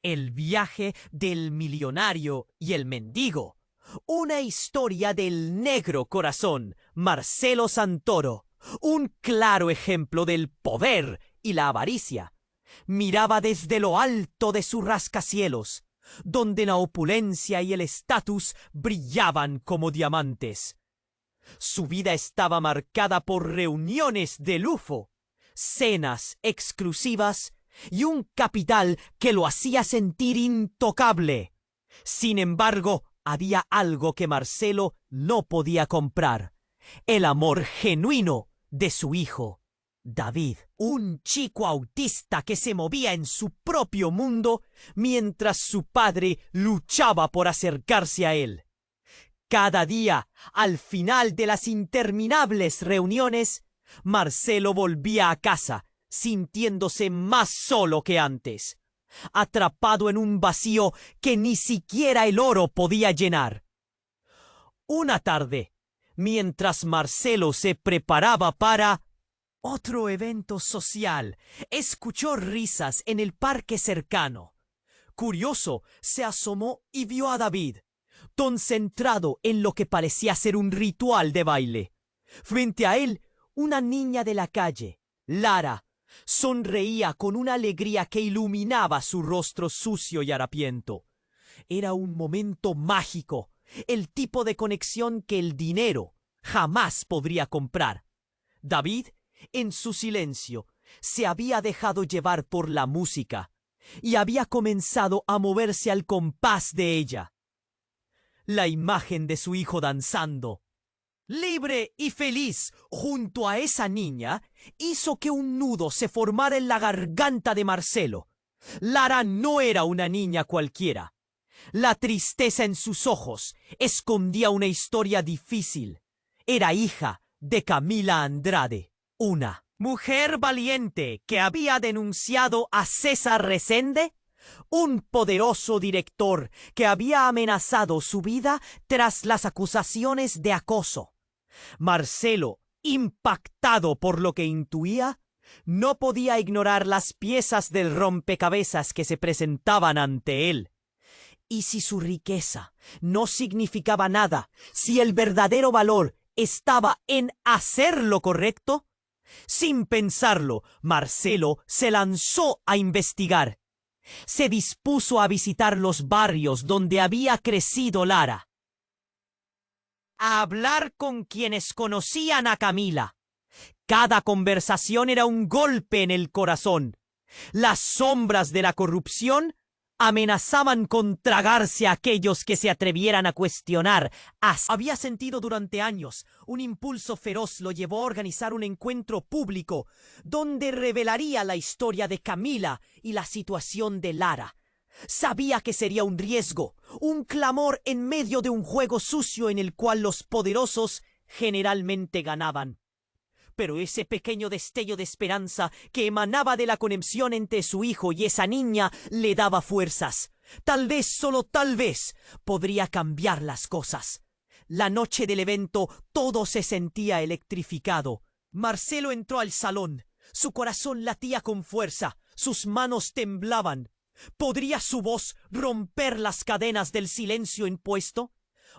El viaje del millonario y el mendigo. Una historia del negro corazón, Marcelo Santoro. Un claro ejemplo del poder y la avaricia. Miraba desde lo alto de su rascacielos, donde la opulencia y el estatus brillaban como diamantes. Su vida estaba marcada por reuniones de lujo, cenas exclusivas y un capital que lo hacía sentir intocable. Sin embargo, había algo que Marcelo no podía comprar: el amor genuino de su hijo, David, un chico autista que se movía en su propio mundo mientras su padre luchaba por acercarse a él. Cada día, al final de las interminables reuniones, Marcelo volvía a casa, sintiéndose más solo que antes, atrapado en un vacío que ni siquiera el oro podía llenar. Una tarde, mientras Marcelo se preparaba para otro evento social, escuchó risas en el parque cercano. Curioso, se asomó y vio a David, concentrado en lo que parecía ser un ritual de baile. Frente a él, una niña de la calle, Lara, sonreía con una alegría que iluminaba su rostro sucio y harapiento. Era un momento mágico, el tipo de conexión que el dinero jamás podría comprar. David, en su silencio, se había dejado llevar por la música y había comenzado a moverse al compás de ella. La imagen de su hijo danzando, libre y feliz, junto a esa niña, hizo que un nudo se formara en la garganta de Marcelo. Lara no era una niña cualquiera. La tristeza en sus ojos escondía una historia difícil. Era hija de Camila Andrade, una mujer valiente que había denunciado a César Resende, un poderoso director que había amenazado su vida tras las acusaciones de acoso. Marcelo, impactado por lo que intuía, no podía ignorar las piezas del rompecabezas que se presentaban ante él. ¿Y si su riqueza no significaba nada, si el verdadero valor estaba en hacer lo correcto? Sin pensarlo, Marcelo se lanzó a investigar. Se dispuso a visitar los barrios donde había crecido Lara, a hablar con quienes conocían a Camila. Cada conversación era un golpe en el corazón. Las sombras de la corrupción amenazaban con tragarse a aquellos que se atrevieran a cuestionar. Había sentido durante años un impulso feroz lo llevó a organizar un encuentro público donde revelaría la historia de Camila y la situación de Lara. Sabía que sería un riesgo, un clamor en medio de un juego sucio en el cual los poderosos generalmente ganaban. Pero ese pequeño destello de esperanza que emanaba de la conexión entre su hijo y esa niña le daba fuerzas. Tal vez, solo tal vez, podría cambiar las cosas. La noche del evento todo se sentía electrificado. Marcelo entró al salón. Su corazón latía con fuerza, sus manos temblaban. ¿Podría su voz romper las cadenas del silencio impuesto?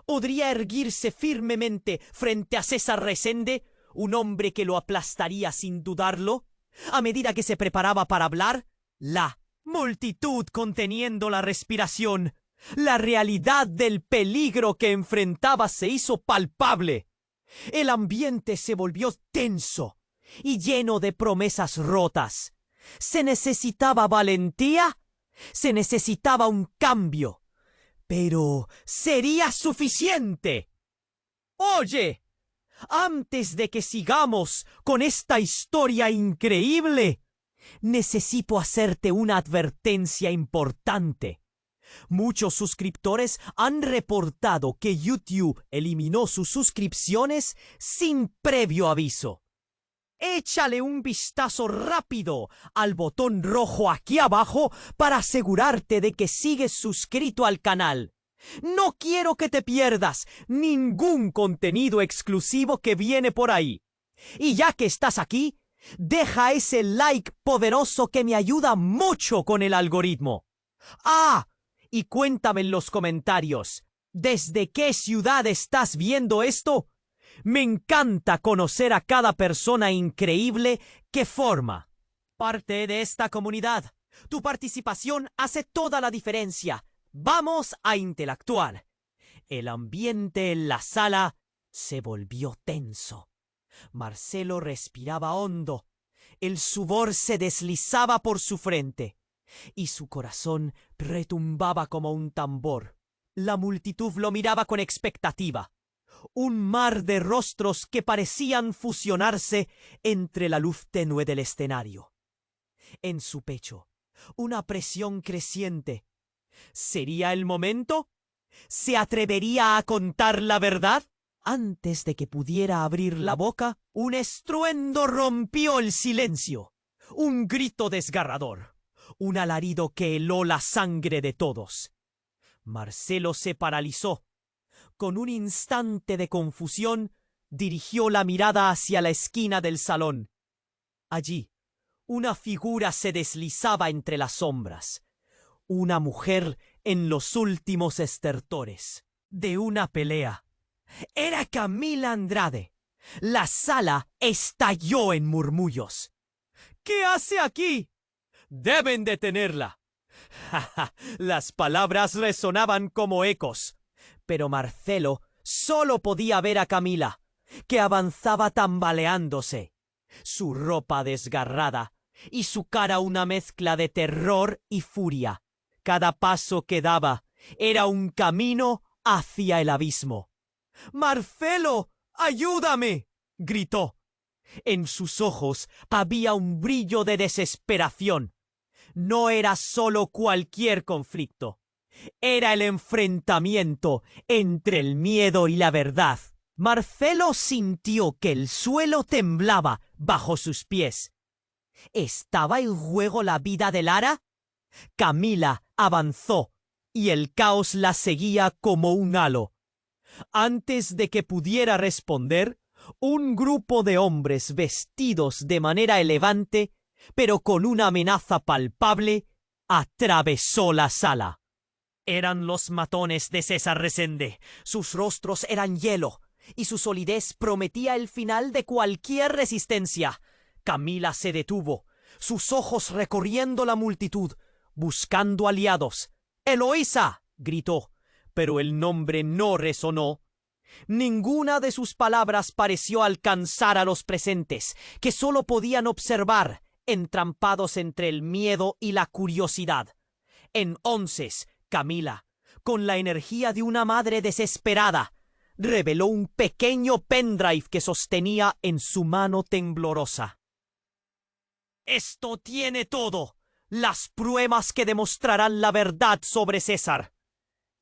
¿Podría erguirse firmemente frente a César Resende, un hombre que lo aplastaría sin dudarlo? A medida que se preparaba para hablar, la multitud conteniendo la respiración, la realidad del peligro que enfrentaba se hizo palpable. El ambiente se volvió tenso y lleno de promesas rotas. ¿Se necesitaba valentía? Se necesitaba un cambio. Pero ¿sería suficiente? ¡Oye! Antes de que sigamos con esta historia increíble, necesito hacerte una advertencia importante. Muchos suscriptores han reportado que YouTube eliminó sus suscripciones sin previo aviso. Échale un vistazo rápido al botón rojo aquí abajo para asegurarte de que sigues suscrito al canal. No quiero que te pierdas ningún contenido exclusivo que viene por ahí. Y ya que estás aquí, deja ese like poderoso que me ayuda mucho con el algoritmo. ¡Ah! Y cuéntame en los comentarios, ¿desde qué ciudad estás viendo esto? Me encanta conocer a cada persona increíble que forma parte de esta comunidad. Tu participación hace toda la diferencia. Vamos a interactuar. El ambiente en la sala se volvió tenso. Marcelo respiraba hondo. El sudor se deslizaba por su frente y su corazón retumbaba como un tambor. La multitud lo miraba con expectativa. Un mar de rostros que parecían fusionarse entre la luz tenue del escenario. En su pecho, una presión creciente. ¿Sería el momento? ¿Se atrevería a contar la verdad? Antes de que pudiera abrir la boca, un estruendo rompió el silencio. Un grito desgarrador. Un alarido que heló la sangre de todos. Marcelo se paralizó. Con un instante de confusión, dirigió la mirada hacia la esquina del salón. Allí, una figura se deslizaba entre las sombras. Una mujer en los últimos estertores de una pelea. Era Camila Andrade. La sala estalló en murmullos. ¿Qué hace aquí? Deben detenerla. Las palabras resonaban como ecos. Pero Marcelo solo podía ver a Camila, que avanzaba tambaleándose, su ropa desgarrada y su cara una mezcla de terror y furia. Cada paso que daba era un camino hacia el abismo. «¡Marcelo, ayúdame!», gritó. En sus ojos había un brillo de desesperación. No era solo cualquier conflicto. Era el enfrentamiento entre el miedo y la verdad. Marcelo sintió que el suelo temblaba bajo sus pies. ¿Estaba en juego la vida de Lara? Camila avanzó y el caos la seguía como un halo. Antes de que pudiera responder, un grupo de hombres vestidos de manera elegante, pero con una amenaza palpable, atravesó la sala. Eran los matones de César Resende. Sus rostros eran hielo, y su solidez prometía el final de cualquier resistencia. Camila se detuvo, sus ojos recorriendo la multitud, buscando aliados. «¡Eloísa!», gritó, pero el nombre no resonó. Ninguna de sus palabras pareció alcanzar a los presentes, que solo podían observar, entrampados entre el miedo y la curiosidad. Entonces, Camila, con la energía de una madre desesperada, reveló un pequeño pendrive que sostenía en su mano temblorosa. «Esto tiene todo, las pruebas que demostrarán la verdad sobre César».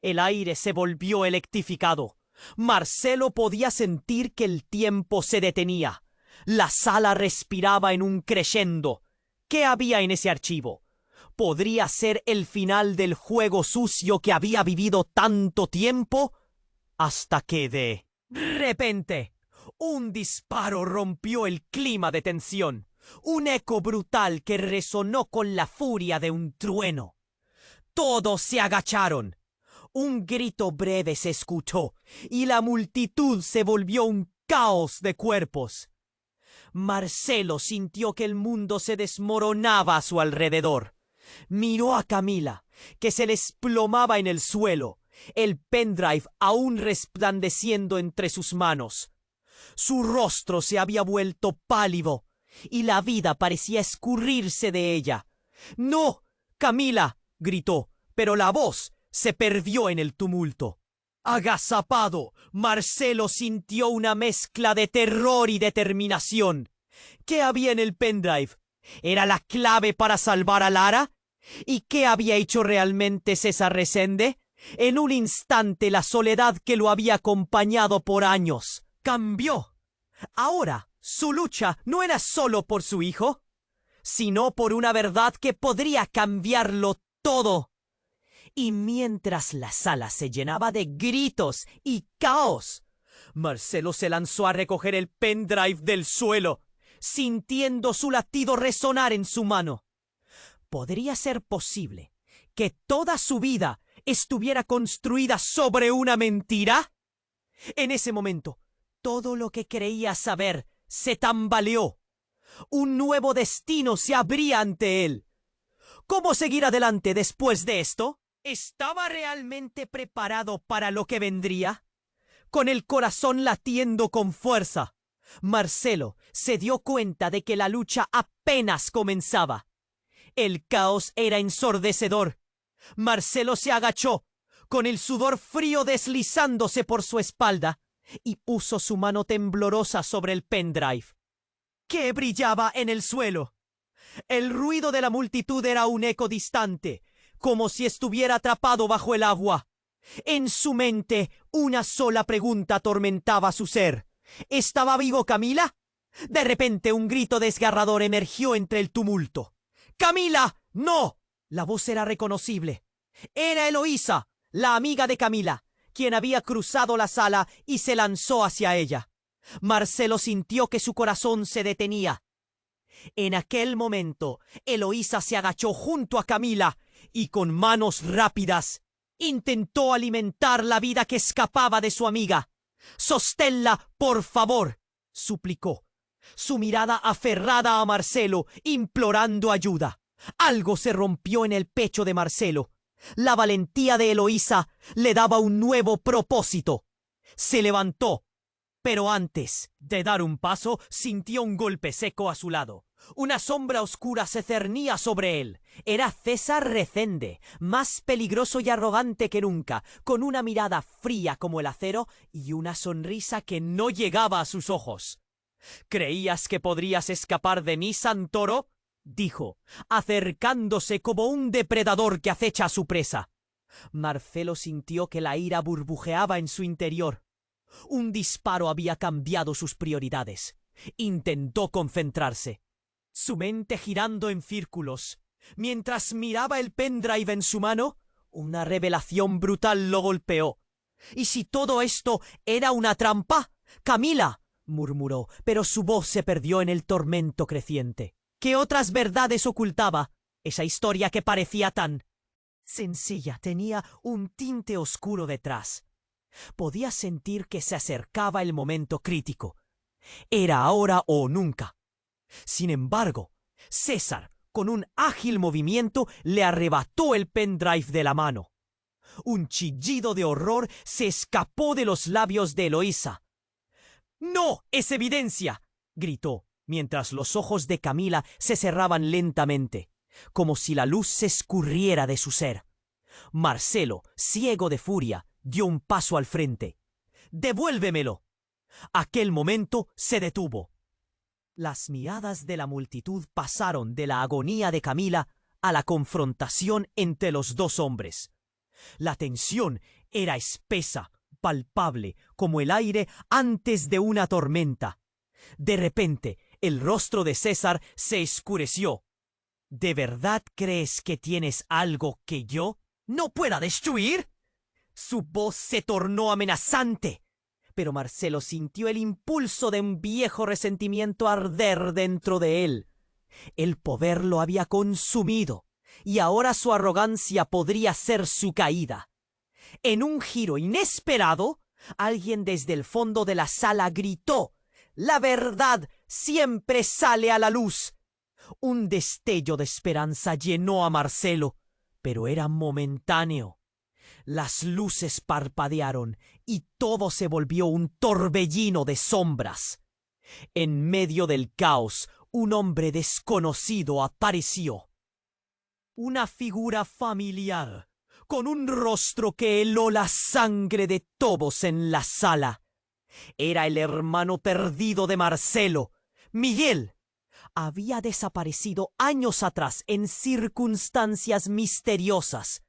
El aire se volvió electrificado. Marcelo podía sentir que el tiempo se detenía. La sala respiraba en un crescendo. ¿Qué había en ese archivo? ¿Podría ser el final del juego sucio que había vivido tanto tiempo? Hasta que de repente, un disparo rompió el clima de tensión. Un eco brutal que resonó con la furia de un trueno. Todos se agacharon. Un grito breve se escuchó y la multitud se volvió un caos de cuerpos. Marcelo sintió que el mundo se desmoronaba a su alrededor. Miró a Camila, que se desplomaba en el suelo, el pendrive aún resplandeciendo entre sus manos. Su rostro se había vuelto pálido y la vida parecía escurrirse de ella. «¡No, Camila!», gritó, pero la voz se perdió en el tumulto. Agazapado, Marcelo sintió una mezcla de terror y determinación. ¿Qué había en el pendrive? ¿Era la clave para salvar a Lara? ¿Y qué había hecho realmente César Resende? En un instante la soledad que lo había acompañado por años cambió. Ahora su lucha no era solo por su hijo, sino por una verdad que podría cambiarlo todo. Y mientras la sala se llenaba de gritos y caos, Marcelo se lanzó a recoger el pendrive del suelo, sintiendo su latido resonar en su mano. ¿Podría ser posible que toda su vida estuviera construida sobre una mentira? En ese momento, todo lo que creía saber se tambaleó. Un nuevo destino se abría ante él. ¿Cómo seguir adelante después de esto? ¿Estaba realmente preparado para lo que vendría? Con el corazón latiendo con fuerza, Marcelo se dio cuenta de que la lucha apenas comenzaba. El caos era ensordecedor. Marcelo se agachó, con el sudor frío deslizándose por su espalda, y puso su mano temblorosa sobre el pendrive, que brillaba en el suelo. El ruido de la multitud era un eco distante, como si estuviera atrapado bajo el agua. En su mente, una sola pregunta atormentaba su ser. ¿Estaba vivo Camila? De repente, un grito desgarrador emergió entre el tumulto. ¡Camila! ¡No! La voz era reconocible. Era Eloísa, la amiga de Camila, quien había cruzado la sala y se lanzó hacia ella. Marcelo sintió que su corazón se detenía. En aquel momento, Eloísa se agachó junto a Camila y con manos rápidas intentó alimentar la vida que escapaba de su amiga. «Sosténla, por favor», suplicó, su mirada aferrada a Marcelo, implorando ayuda. Algo se rompió en el pecho de Marcelo. La valentía de Eloísa le daba un nuevo propósito. Se levantó, pero antes de dar un paso, sintió un golpe seco a su lado. Una sombra oscura se cernía sobre él. Era César Rezende, más peligroso y arrogante que nunca, con una mirada fría como el acero y una sonrisa que no llegaba a sus ojos. «¿Creías que podrías escapar de mí, Santoro?», dijo, acercándose como un depredador que acecha a su presa. Marcelo sintió que la ira burbujeaba en su interior. Un disparo había cambiado sus prioridades. Intentó concentrarse, su mente girando en círculos. Mientras miraba el pendrive en su mano, una revelación brutal lo golpeó. ¿Y si todo esto era una trampa? «Camila», murmuró, pero su voz se perdió en el tormento creciente. ¿Qué otras verdades ocultaba esa historia que parecía tan sencilla? Tenía un tinte oscuro detrás. Podía sentir que se acercaba el momento crítico. Era ahora o nunca. Sin embargo, César, con un ágil movimiento, le arrebató el pendrive de la mano. Un chillido de horror se escapó de los labios de Eloísa. «¡No! ¡Es evidencia!», gritó, mientras los ojos de Camila se cerraban lentamente, como si la luz se escurriera de su ser. Marcelo, ciego de furia, dio un paso al frente. «¡Devuélvemelo!». Aquel momento se detuvo. Las miradas de la multitud pasaron de la agonía de Camila a la confrontación entre los dos hombres. La tensión era espesa, palpable, como el aire antes de una tormenta. De repente, el rostro de César se oscureció. «¿De verdad crees que tienes algo que yo no pueda destruir?». Su voz se tornó amenazante, pero Marcelo sintió el impulso de un viejo resentimiento arder dentro de él. El poder lo había consumido, y ahora su arrogancia podría ser su caída. En un giro inesperado, alguien desde el fondo de la sala gritó: «La verdad siempre sale a la luz». Un destello de esperanza llenó a Marcelo, pero era momentáneo. Las luces parpadearon y todo se volvió un torbellino de sombras. En medio del caos, un hombre desconocido apareció. Una figura familiar, con un rostro que heló la sangre de todos en la sala. Era el hermano perdido de Marcelo, Miguel. Había desaparecido años atrás en circunstancias misteriosas,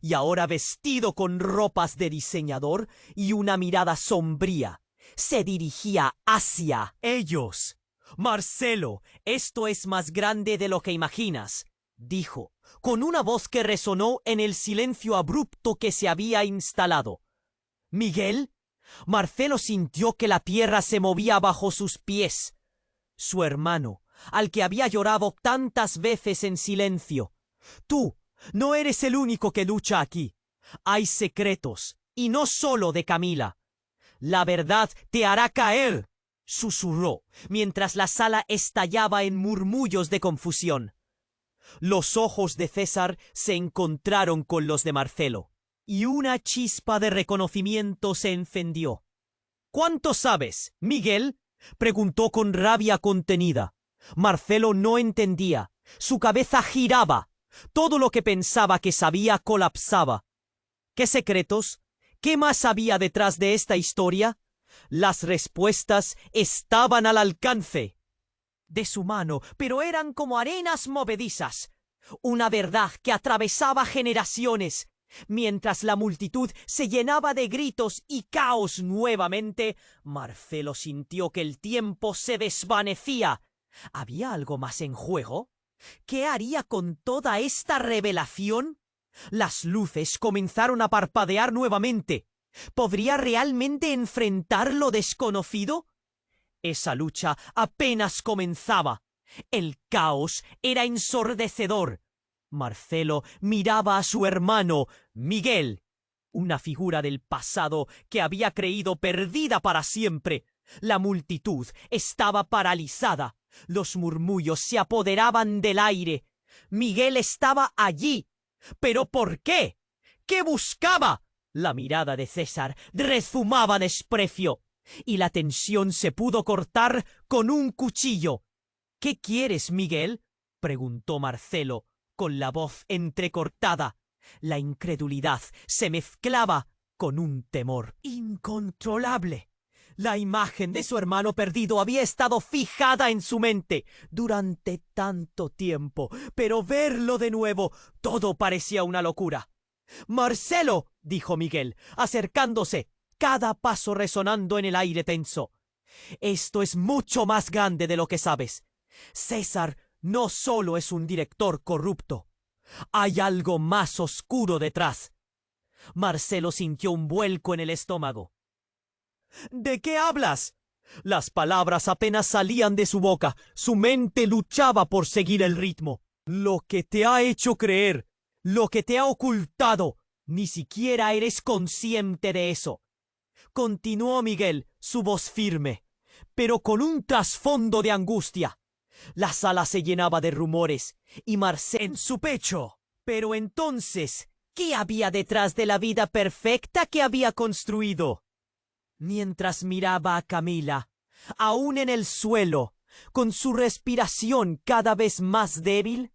y ahora, vestido con ropas de diseñador y una mirada sombría, se dirigía hacia ellos. «Marcelo, esto es más grande de lo que imaginas», dijo, con una voz que resonó en el silencio abrupto que se había instalado. «¿Miguel?». Marcelo sintió que la tierra se movía bajo sus pies. Su hermano, al que había llorado tantas veces en silencio. «Tú No eres el único que lucha aquí. Hay secretos, y no solo de Camila. La verdad te hará caer, susurró, mientras la sala estallaba en murmullos de confusión. Los ojos de César se encontraron con los de Marcelo, y una chispa de reconocimiento se encendió. —¿Cuánto sabes, Miguel? —preguntó con rabia contenida. Marcelo no entendía. Su cabeza giraba. Todo lo que pensaba que sabía colapsaba. ¿Qué secretos? ¿Qué más había detrás de esta historia? Las respuestas estaban al alcance de su mano, pero eran como arenas movedizas. Una verdad que atravesaba generaciones. Mientras la multitud se llenaba de gritos y caos nuevamente, Marcelo sintió que el tiempo se desvanecía. ¿Había algo más en juego? ¿Qué haría con toda esta revelación? Las luces comenzaron a parpadear nuevamente. ¿Podría realmente enfrentar lo desconocido? Esa lucha apenas comenzaba. El caos era ensordecedor. Marcelo miraba a su hermano, Miguel, una figura del pasado que había creído perdida para siempre. La multitud estaba paralizada. Los murmullos se apoderaban del aire. Miguel estaba allí. ¿Pero por qué? ¿Qué buscaba? La mirada de César rezumaba desprecio, y la tensión se pudo cortar con un cuchillo. —¿Qué quieres, Miguel? —preguntó Marcelo, con la voz entrecortada. La incredulidad se mezclaba con un temor incontrolable. La imagen de su hermano perdido había estado fijada en su mente durante tanto tiempo, pero verlo de nuevo, todo parecía una locura. —¡Marcelo! —dijo Miguel, acercándose, cada paso resonando en el aire tenso. Esto es mucho más grande de lo que sabes. César no solo es un director corrupto. Hay algo más oscuro detrás. Marcelo sintió un vuelco en el estómago. —¿De qué hablas? Las palabras apenas salían de su boca. Su mente luchaba por seguir el ritmo. Lo que te ha hecho creer, lo que te ha ocultado, ni siquiera eres consciente de eso. Continuó Miguel, su voz firme, pero con un trasfondo de angustia. La sala se llenaba de rumores, y Marcelo en su pecho. Pero entonces, ¿qué había detrás de la vida perfecta que había construido? Mientras miraba a Camila, aún en el suelo, con su respiración cada vez más débil,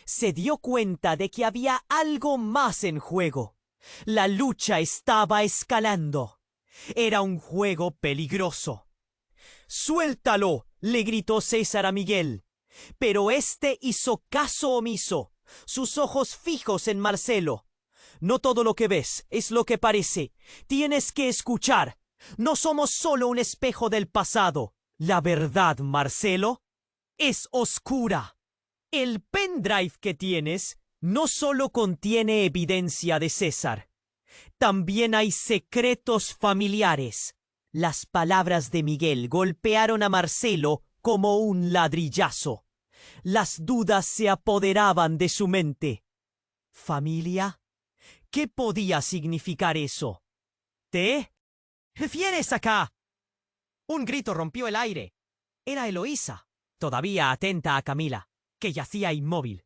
se dio cuenta de que había algo más en juego. La lucha estaba escalando. Era un juego peligroso. —¡Suéltalo! —le gritó César a Miguel. Pero éste hizo caso omiso, sus ojos fijos en Marcelo. —No todo lo que ves es lo que parece. Tienes que escuchar. No somos solo un espejo del pasado. La verdad, Marcelo, es oscura. El pendrive que tienes no solo contiene evidencia de César. También hay secretos familiares. Las palabras de Miguel golpearon a Marcelo como un ladrillazo. Las dudas se apoderaban de su mente. ¿Familia? ¿Qué podía significar eso? ¿Te refieres acá? Un grito rompió el aire. Era Eloísa, todavía atenta a Camila, que yacía inmóvil.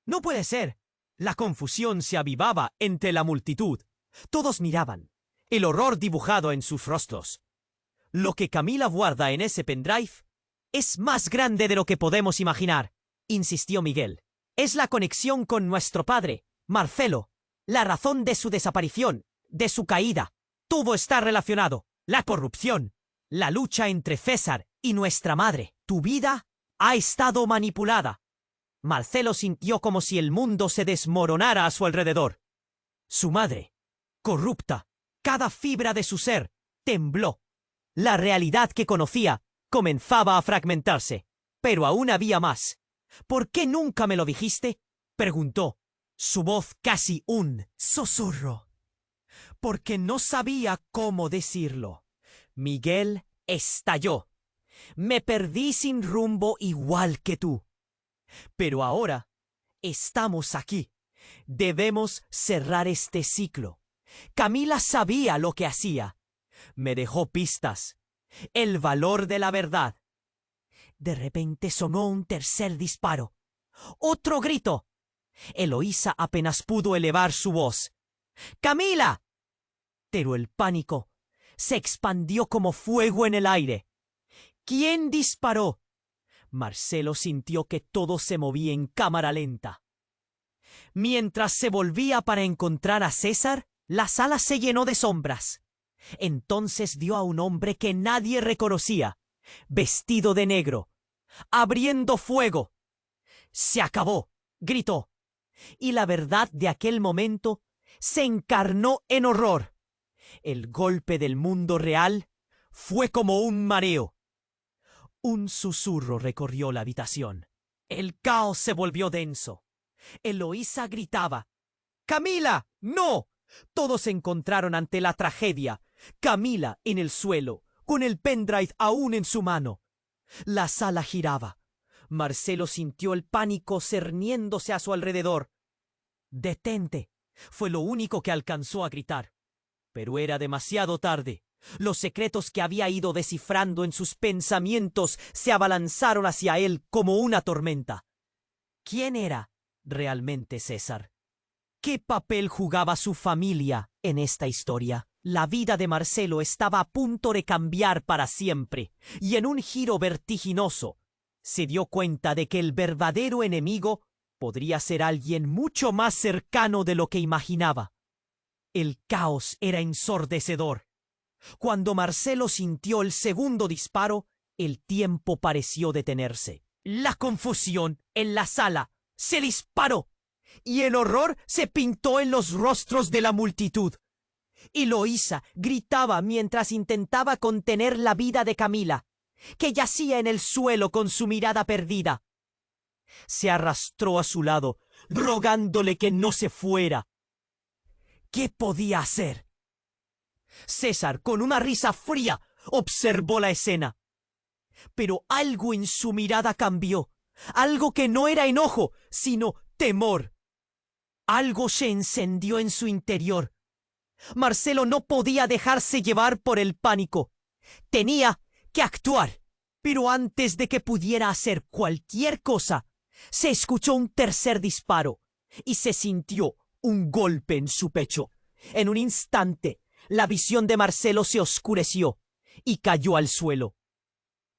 No puede ser. La confusión se avivaba entre la multitud. Todos miraban, el horror dibujado en sus rostros. Lo que Camila guarda en ese pendrive es más grande de lo que podemos imaginar, insistió Miguel. Es la conexión con nuestro padre, Marcelo, la razón de su desaparición, de su caída. Todo está relacionado. La corrupción, la lucha entre César y nuestra madre. Tu vida ha estado manipulada. Marcelo sintió como si el mundo se desmoronara a su alrededor. Su madre, corrupta, cada fibra de su ser, tembló. La realidad que conocía comenzaba a fragmentarse. Pero aún había más. —¿Por qué nunca me lo dijiste? —preguntó, su voz casi un susurro. —Porque no sabía cómo decirlo. Miguel estalló. Me perdí sin rumbo igual que tú. Pero ahora estamos aquí, Debemos cerrar este ciclo. Camila sabía lo que hacía. Me dejó pistas. El valor de la verdad. De repente sonó un tercer disparo. ¡Otro grito! Eloísa apenas pudo elevar su voz. ¡Camila! Pero el pánico se expandió como fuego en el aire. ¿Quién disparó? Marcelo sintió que todo se movía en cámara lenta. Mientras se volvía para encontrar a César, la sala se llenó de sombras. Entonces vio a un hombre que nadie reconocía, vestido de negro, abriendo fuego. ¡Se acabó!, gritó. Y la verdad de aquel momento se encarnó en horror. El golpe del mundo real fue como un mareo. Un susurro recorrió la habitación. El caos se volvió denso. Eloísa gritaba: ¡Camila, no! Todos se encontraron ante la tragedia. Camila en el suelo, con el pendrive aún en su mano. La sala giraba. Marcelo sintió el pánico cerniéndose a su alrededor. «¡Detente!», fue lo único que alcanzó a gritar. Pero era demasiado tarde. Los secretos que había ido descifrando en sus pensamientos se abalanzaron hacia él como una tormenta. ¿Quién era realmente César? ¿Qué papel jugaba su familia en esta historia? La vida de Marcelo estaba a punto de cambiar para siempre, y en un giro vertiginoso se dio cuenta de que el verdadero enemigo podría ser alguien mucho más cercano de lo que imaginaba. El caos era ensordecedor. Cuando Marcelo sintió el segundo disparo, el tiempo pareció detenerse. La confusión en la sala se disparó y el horror se pintó en los rostros de la multitud. Eloísa gritaba mientras intentaba contener la vida de Camila, que yacía en el suelo con su mirada perdida. Se arrastró a su lado, rogándole que no se fuera. ¿Qué podía hacer? César, con una risa fría, observó la escena. Pero algo en su mirada cambió, algo que no era enojo, sino temor. Algo se encendió en su interior. Marcelo no podía dejarse llevar por el pánico. Tenía que actuar. Pero antes de que pudiera hacer cualquier cosa, se escuchó un tercer disparo y se sintió un golpe en su pecho. En un instante, la visión de Marcelo se oscureció y cayó al suelo.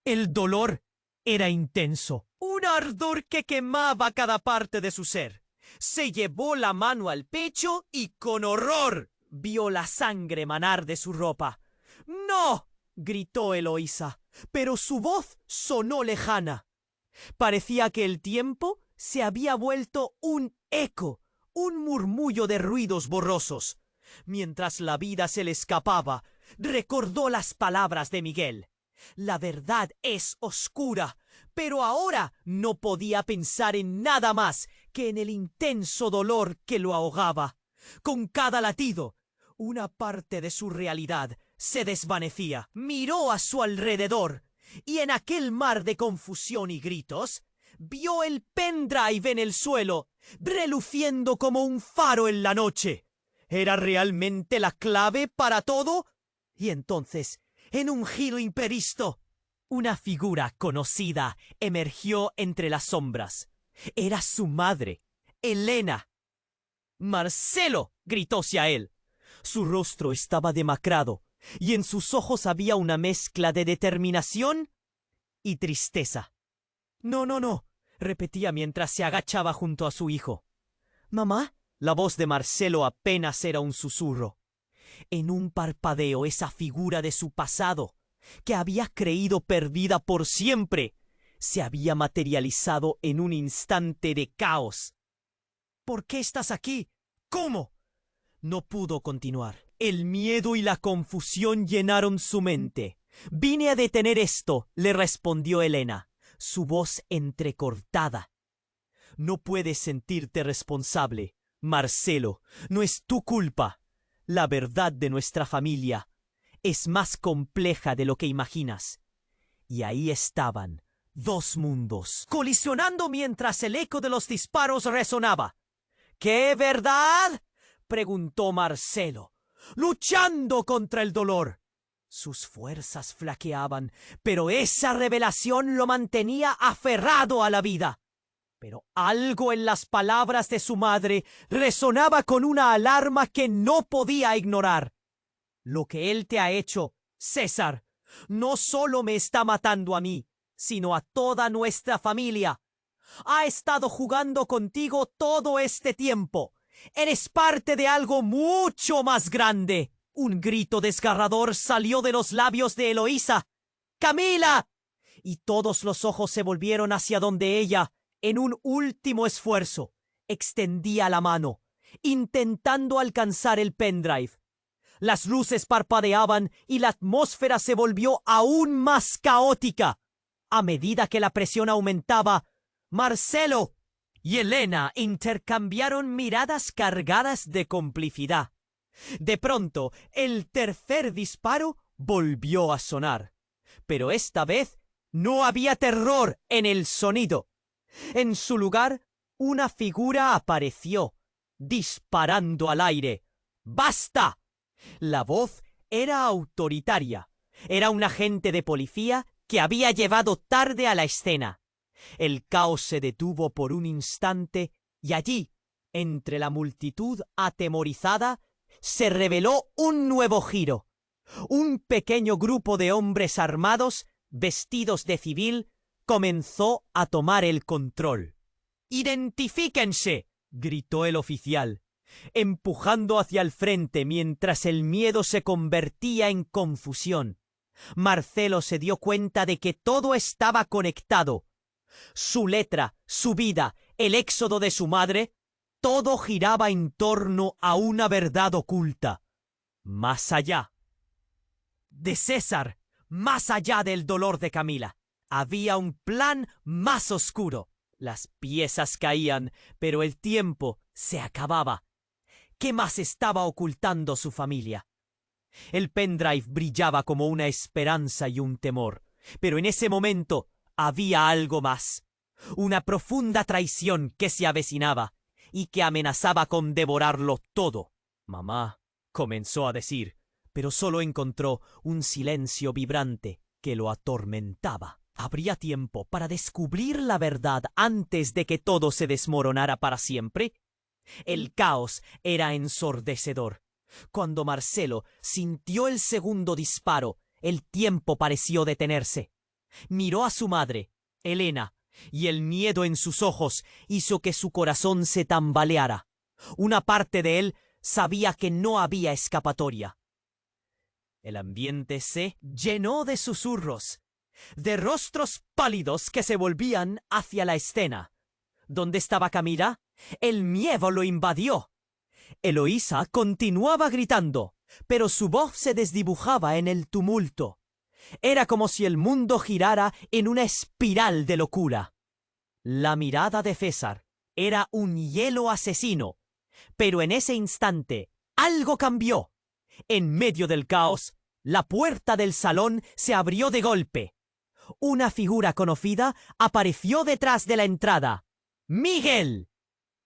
El dolor era intenso, un ardor que quemaba cada parte de su ser. Se llevó la mano al pecho y con horror vio la sangre manar de su ropa. ¡No!, gritó Eloísa, pero su voz sonó lejana. Parecía que el tiempo se había vuelto un eco, un murmullo de ruidos borrosos. Mientras la vida se le escapaba, recordó las palabras de Miguel. La verdad es oscura, pero ahora no podía pensar en nada más que en el intenso dolor que lo ahogaba. Con cada latido, una parte de su realidad se desvanecía. Miró a su alrededor y en aquel mar de confusión y gritos, vio el pendrive en el suelo, reluciendo como un faro en la noche. ¿Era realmente la clave para todo? Y entonces, en un giro imprevisto, una figura conocida emergió entre las sombras. Era su madre, Elena. «¡Marcelo!», gritó hacia él. Su rostro estaba demacrado y en sus ojos había una mezcla de determinación y tristeza. «No, no, no», repetía mientras se agachaba junto a su hijo. «¿Mamá?». La voz de Marcelo apenas era un susurro. En un parpadeo, esa figura de su pasado, que había creído perdida por siempre, se había materializado en un instante de caos. «¿Por qué estás aquí? ¿Cómo?». No pudo continuar. El miedo y la confusión llenaron su mente. «Vine a detener esto», le respondió Elena, su voz entrecortada. «No puedes sentirte responsable, Marcelo. No es tu culpa. La verdad de nuestra familia es más compleja de lo que imaginas». Y ahí estaban, dos mundos, colisionando mientras el eco de los disparos resonaba. ¿Qué verdad? Preguntó Marcelo, luchando contra el dolor. Sus fuerzas flaqueaban, pero esa revelación lo mantenía aferrado a la vida. Pero algo en las palabras de su madre resonaba con una alarma que no podía ignorar. Lo que él te ha hecho, César, no solo me está matando a mí, sino a toda nuestra familia. Ha estado jugando contigo todo este tiempo. Eres parte de algo mucho más grande. Un grito desgarrador salió de los labios de Eloísa. ¡Camila! Y todos los ojos se volvieron hacia donde ella, en un último esfuerzo, extendía la mano, intentando alcanzar el pendrive. Las luces parpadeaban y la atmósfera se volvió aún más caótica. A medida que la presión aumentaba, Marcelo y Elena intercambiaron miradas cargadas de complicidad. De pronto, el tercer disparo volvió a sonar. Pero esta vez no había terror en el sonido. En su lugar, una figura apareció, disparando al aire. ¡Basta! La voz era autoritaria. Era un agente de policía que había llegado tarde a la escena. El caos se detuvo por un instante y allí, entre la multitud atemorizada, se reveló un nuevo giro. Un pequeño grupo de hombres armados, vestidos de civil, comenzó a tomar el control. ¡Identifíquense!, gritó el oficial, empujando hacia el frente mientras el miedo se convertía en confusión. Marcelo se dio cuenta de que todo estaba conectado. Su letra, su vida, el éxodo de su madre, todo giraba en torno a una verdad oculta. Más allá de César, más allá del dolor de Camila, había un plan más oscuro. Las piezas caían, pero el tiempo se acababa. ¿Qué más estaba ocultando su familia? El pendrive brillaba como una esperanza y un temor, pero en ese momento había algo más. Una profunda traición que se avecinaba y que amenazaba con devorarlo todo. Mamá, comenzó a decir, pero solo encontró un silencio vibrante que lo atormentaba. ¿Habría tiempo para descubrir la verdad antes de que todo se desmoronara para siempre? El caos era ensordecedor. Cuando Marcelo sintió el segundo disparo, el tiempo pareció detenerse. Miró a su madre, Elena, y el miedo en sus ojos hizo que su corazón se tambaleara. Una parte de él sabía que no había escapatoria. El ambiente se llenó de susurros, de rostros pálidos que se volvían hacia la escena. ¿Dónde estaba Camila? El miedo lo invadió. Eloísa continuaba gritando, pero su voz se desdibujaba en el tumulto. Era como si el mundo girara en una espiral de locura. La mirada de César era un hielo asesino, pero en ese instante algo cambió. En medio del caos, la puerta del salón se abrió de golpe. Una figura conocida apareció detrás de la entrada. ¡Miguel!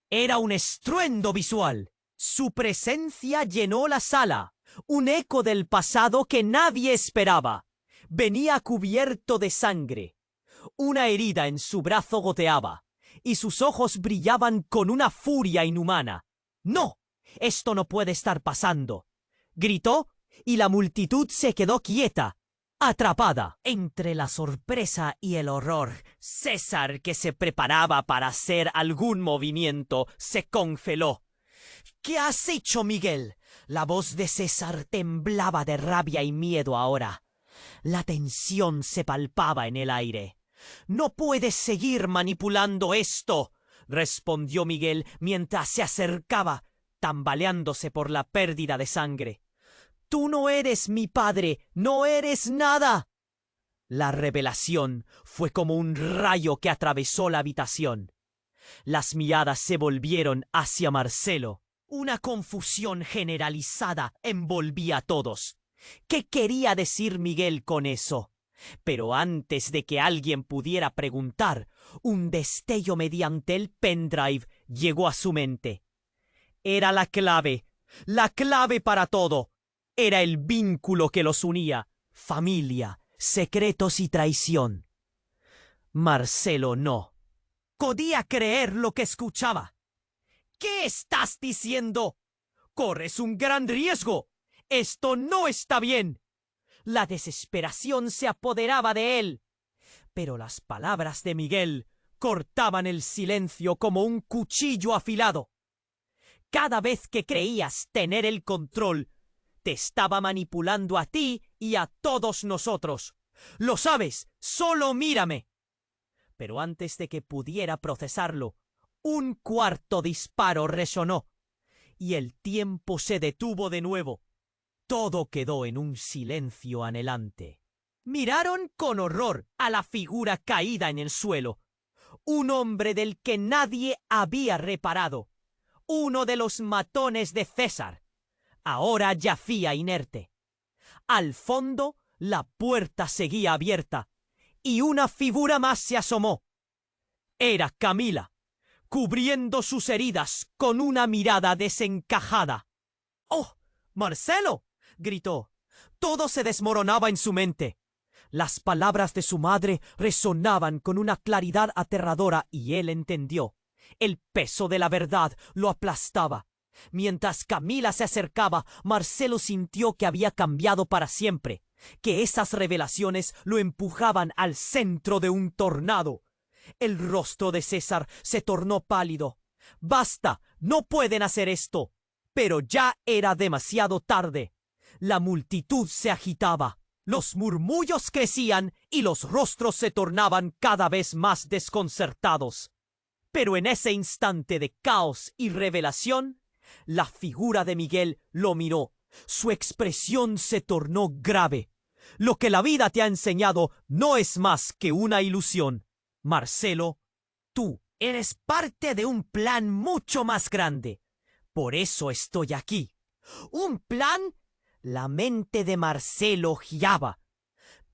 Era un estruendo visual. Su presencia llenó la sala, un eco del pasado que nadie esperaba. Venía cubierto de sangre. Una herida en su brazo goteaba, y sus ojos brillaban con una furia inhumana. ¡No! ¡Esto no puede estar pasando!, gritó, y la multitud se quedó quieta, atrapada. Entre la sorpresa y el horror, César, que se preparaba para hacer algún movimiento, se congeló. ¿Qué has hecho, Miguel? La voz de César temblaba de rabia y miedo ahora. La tensión se palpaba en el aire. «No puedes seguir manipulando esto», respondió Miguel mientras se acercaba, tambaleándose por la pérdida de sangre. «Tú no eres mi padre, no eres nada». La revelación fue como un rayo que atravesó la habitación. Las miradas se volvieron hacia Marcelo. Una confusión generalizada envolvía a todos. ¿Qué quería decir Miguel con eso? Pero antes de que alguien pudiera preguntar, un destello mediante el pendrive llegó a su mente. Era la clave para todo. Era el vínculo que los unía, familia, secretos y traición. Marcelo no podía creer lo que escuchaba. ¿Qué estás diciendo? Corres un gran riesgo. Esto no está bien. La desesperación se apoderaba de él. Pero las palabras de Miguel cortaban el silencio como un cuchillo afilado. Cada vez que creías tener el control, te estaba manipulando a ti y a todos nosotros. Lo sabes, solo mírame. Pero antes de que pudiera procesarlo, un cuarto disparo resonó y el tiempo se detuvo de nuevo. Todo quedó en un silencio anhelante. Miraron con horror a la figura caída en el suelo. Un hombre del que nadie había reparado. Uno de los matones de César. Ahora yacía inerte. Al fondo, la puerta seguía abierta y una figura más se asomó. Era Camila, cubriendo sus heridas con una mirada desencajada. ¡Oh, Marcelo!, gritó. Todo se desmoronaba en su mente. Las palabras de su madre resonaban con una claridad aterradora y él entendió. El peso de la verdad lo aplastaba. Mientras Camila se acercaba, Marcelo sintió que había cambiado para siempre, que esas revelaciones lo empujaban al centro de un tornado. El rostro de César se tornó pálido. ¡Basta! ¡No pueden hacer esto! Pero ya era demasiado tarde. La multitud se agitaba. Los murmullos crecían y los rostros se tornaban cada vez más desconcertados. Pero en ese instante de caos y revelación, la figura de Miguel lo miró. Su expresión se tornó grave. Lo que la vida te ha enseñado no es más que una ilusión. Marcelo, tú eres parte de un plan mucho más grande. Por eso estoy aquí. ¿Un plan? La mente de Marcelo giraba.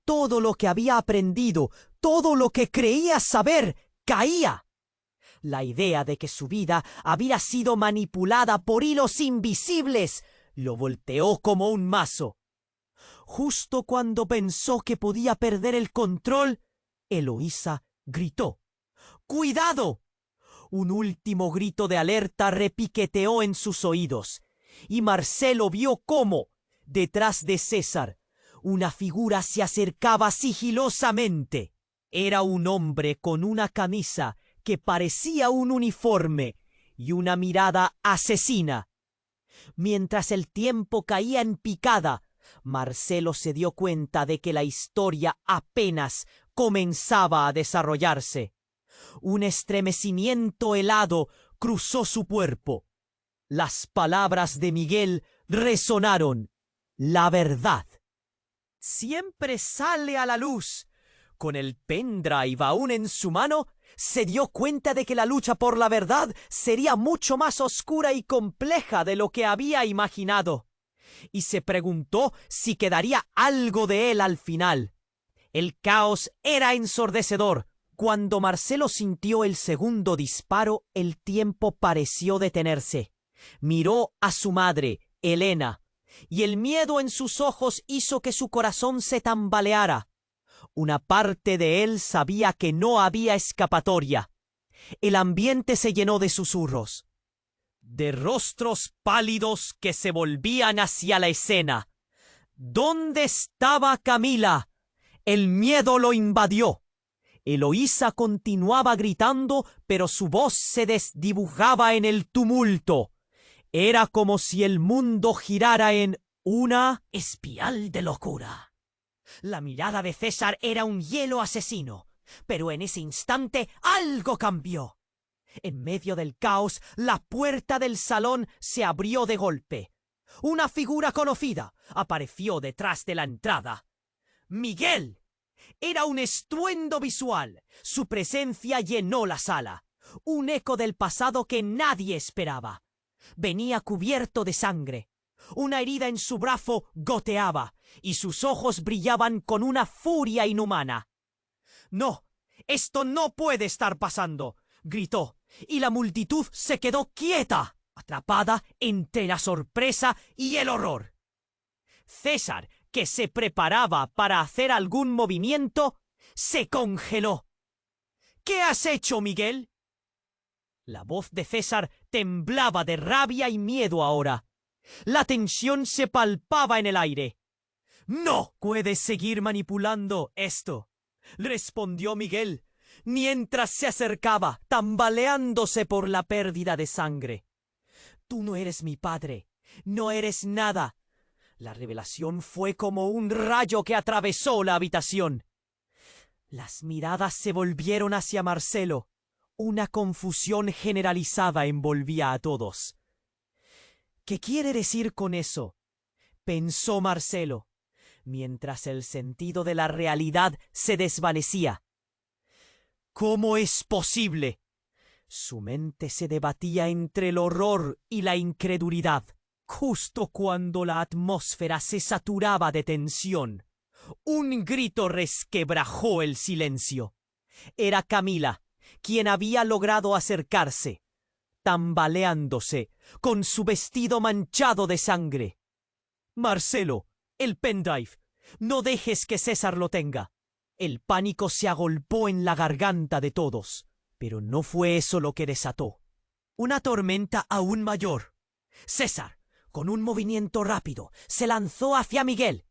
Todo lo que había aprendido, todo lo que creía saber, caía. La idea de que su vida había sido manipulada por hilos invisibles lo volteó como un mazo. Justo cuando pensó que podía perder el control, Eloísa gritó: ¡Cuidado! Un último grito de alerta repiqueteó en sus oídos, y Marcelo vio cómo, detrás de César, una figura se acercaba sigilosamente. Era un hombre con una camisa que parecía un uniforme y una mirada asesina. Mientras el tiempo caía en picada, Marcelo se dio cuenta de que la historia apenas comenzaba a desarrollarse. Un estremecimiento helado cruzó su cuerpo. Las palabras de Miguel resonaron. La verdad siempre sale a la luz. Con el pendrive aún en su mano, se dio cuenta de que la lucha por la verdad sería mucho más oscura y compleja de lo que había imaginado. Y se preguntó si quedaría algo de él al final. El caos era ensordecedor. Cuando Marcelo sintió el segundo disparo, el tiempo pareció detenerse. Miró a su madre, Elena, y el miedo en sus ojos hizo que su corazón se tambaleara. Una parte de él sabía que no había escapatoria. El ambiente se llenó de susurros, de rostros pálidos que se volvían hacia la escena. ¿Dónde estaba Camila? El miedo lo invadió. Eloísa continuaba gritando, pero su voz se desdibujaba en el tumulto. Era como si el mundo girara en una espiral de locura. La mirada de César era un hielo asesino, pero en ese instante algo cambió. En medio del caos, la puerta del salón se abrió de golpe. Una figura conocida apareció detrás de la entrada. ¡Miguel! Era un estruendo visual. Su presencia llenó la sala. Un eco del pasado que nadie esperaba. Venía cubierto de sangre. Una herida en su brazo goteaba y sus ojos brillaban con una furia inhumana. «¡No! ¡Esto no puede estar pasando!», gritó, y la multitud se quedó quieta. atrapada entre la sorpresa y el horror. César, que se preparaba para hacer algún movimiento, se congeló. ¿Qué has hecho, Miguel? La voz de César temblaba de rabia y miedo ahora. La tensión se palpaba en el aire. «No puedes seguir manipulando esto», respondió Miguel, mientras se acercaba, tambaleándose por la pérdida de sangre. «Tú no eres mi padre, no eres nada». La revelación fue como un rayo que atravesó la habitación. Las miradas se volvieron hacia Marcelo. Una confusión generalizada envolvía a todos. «¿Qué quiere decir con eso?», pensó Marcelo, mientras el sentido de la realidad se desvanecía. «¿Cómo es posible?». Su mente se debatía entre el horror y la incredulidad. Justo cuando la atmósfera se saturaba de tensión, un grito resquebrajó el silencio. Era Camila, quien había logrado acercarse, tambaleándose, con su vestido manchado de sangre. «Marcelo, el pendrive. No dejes que César lo tenga». El pánico se agolpó en la garganta de todos, pero no fue eso lo que desató una tormenta aún mayor. César, con un movimiento rápido, se lanzó hacia Miguel.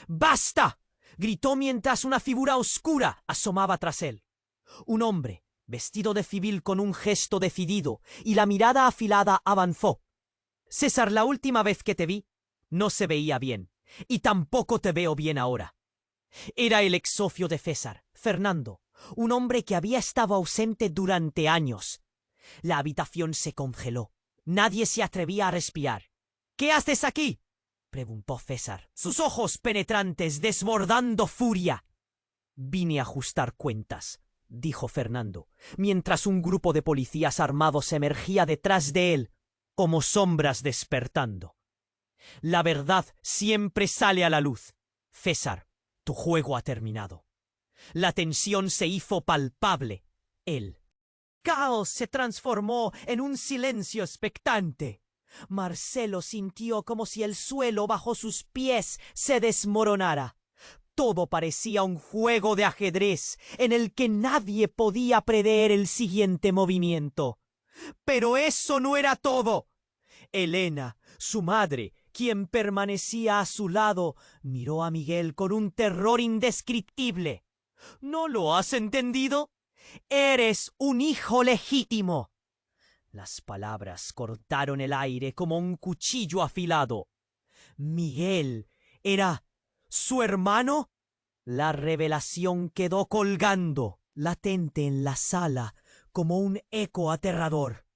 «¡Basta!», gritó mientras una figura oscura asomaba tras él. Un hombre, vestido de civil con un gesto decidido y la mirada afilada, avanzó. «César, la última vez que te vi, no se veía bien, y tampoco te veo bien ahora». Era el ex-socio de César, Fernando, un hombre que había estado ausente durante años. La habitación se congeló. Nadie se atrevía a respirar. «¿Qué haces aquí?», preguntó César, sus ojos penetrantes desbordando furia. «Vine a ajustar cuentas», dijo Fernando, mientras un grupo de policías armados emergía detrás de él, como sombras despertando. «La verdad siempre sale a la luz. César, tu juego ha terminado». La tensión se hizo palpable. El caos se transformó en un silencio expectante. Marcelo sintió como si el suelo bajo sus pies se desmoronara. Todo parecía un juego de ajedrez en el que nadie podía prever el siguiente movimiento. Pero eso no era todo. Elena, su madre, quien permanecía a su lado, miró a Miguel con un terror indescriptible. «¿No lo has entendido? Eres un hijo legítimo». Las palabras cortaron el aire como un cuchillo afilado. ¿Miguel era su hermano? La revelación quedó colgando, latente en la sala, como un eco aterrador.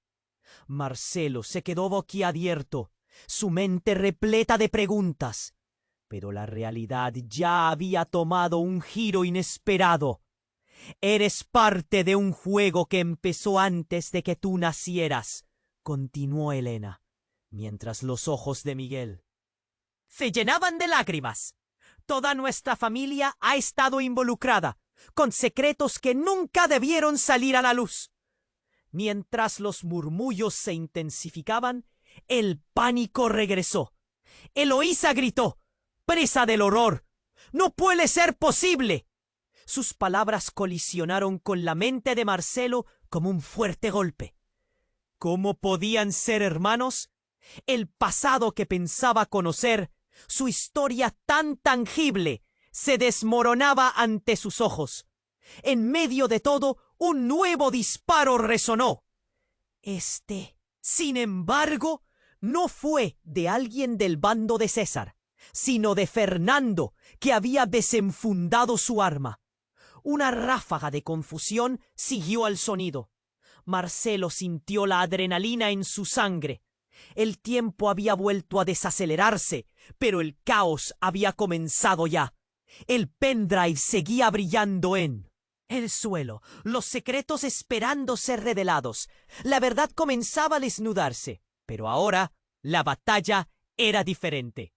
Marcelo se quedó boquiabierto, su mente repleta de preguntas. Pero la realidad ya había tomado un giro inesperado. «Eres parte de un juego que empezó antes de que tú nacieras», continuó Elena, mientras los ojos de Miguel se llenaban de lágrimas. «Toda nuestra familia ha estado involucrada, con secretos que nunca debieron salir a la luz». Mientras los murmullos se intensificaban, el pánico regresó. Eloísa gritó, presa del horror. «¡No puede ser posible!». Sus palabras colisionaron con la mente de Marcelo como un fuerte golpe. ¿Cómo podían ser hermanos? El pasado que pensaba conocer, su historia tan tangible, se desmoronaba ante sus ojos. En medio de todo, un nuevo disparo resonó. Sin embargo, no fue de alguien del bando de César, sino de Fernando, que había desenfundado su arma. Una ráfaga de confusión siguió al sonido. Marcelo sintió la adrenalina en su sangre. El tiempo había vuelto a desacelerarse, pero el caos había comenzado ya. El pendrive seguía brillando en el suelo, los secretos esperando ser revelados. La verdad comenzaba a desnudarse, pero ahora la batalla era diferente.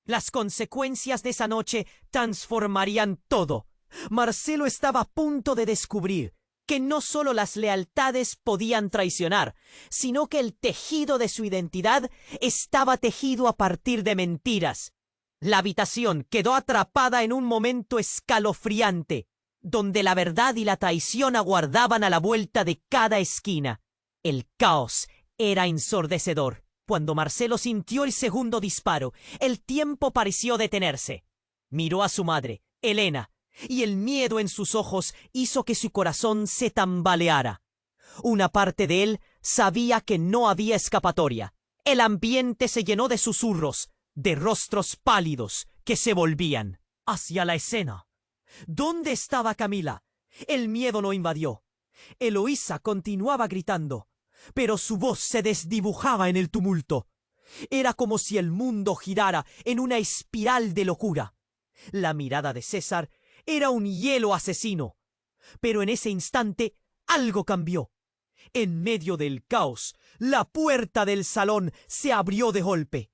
Las consecuencias de esa noche transformarían todo. Marcelo estaba a punto de descubrir que no solo las lealtades podían traicionar, sino que el tejido de su identidad estaba tejido a partir de mentiras. La habitación quedó atrapada en un momento escalofriante, donde la verdad y la traición aguardaban a la vuelta de cada esquina. El caos era ensordecedor. Cuando Marcelo sintió el segundo disparo, el tiempo pareció detenerse. Miró a su madre, Elena, y el miedo en sus ojos hizo que su corazón se tambaleara. Una parte de él sabía que no había escapatoria. El ambiente se llenó de susurros, de rostros pálidos que se volvían hacia la escena. ¿Dónde estaba Camila? El miedo lo invadió. Eloísa continuaba gritando, pero su voz se desdibujaba en el tumulto. Era como si el mundo girara en una espiral de locura. La mirada de César era un hielo asesino. Pero en ese instante algo cambió. En medio del caos, la puerta del salón se abrió de golpe.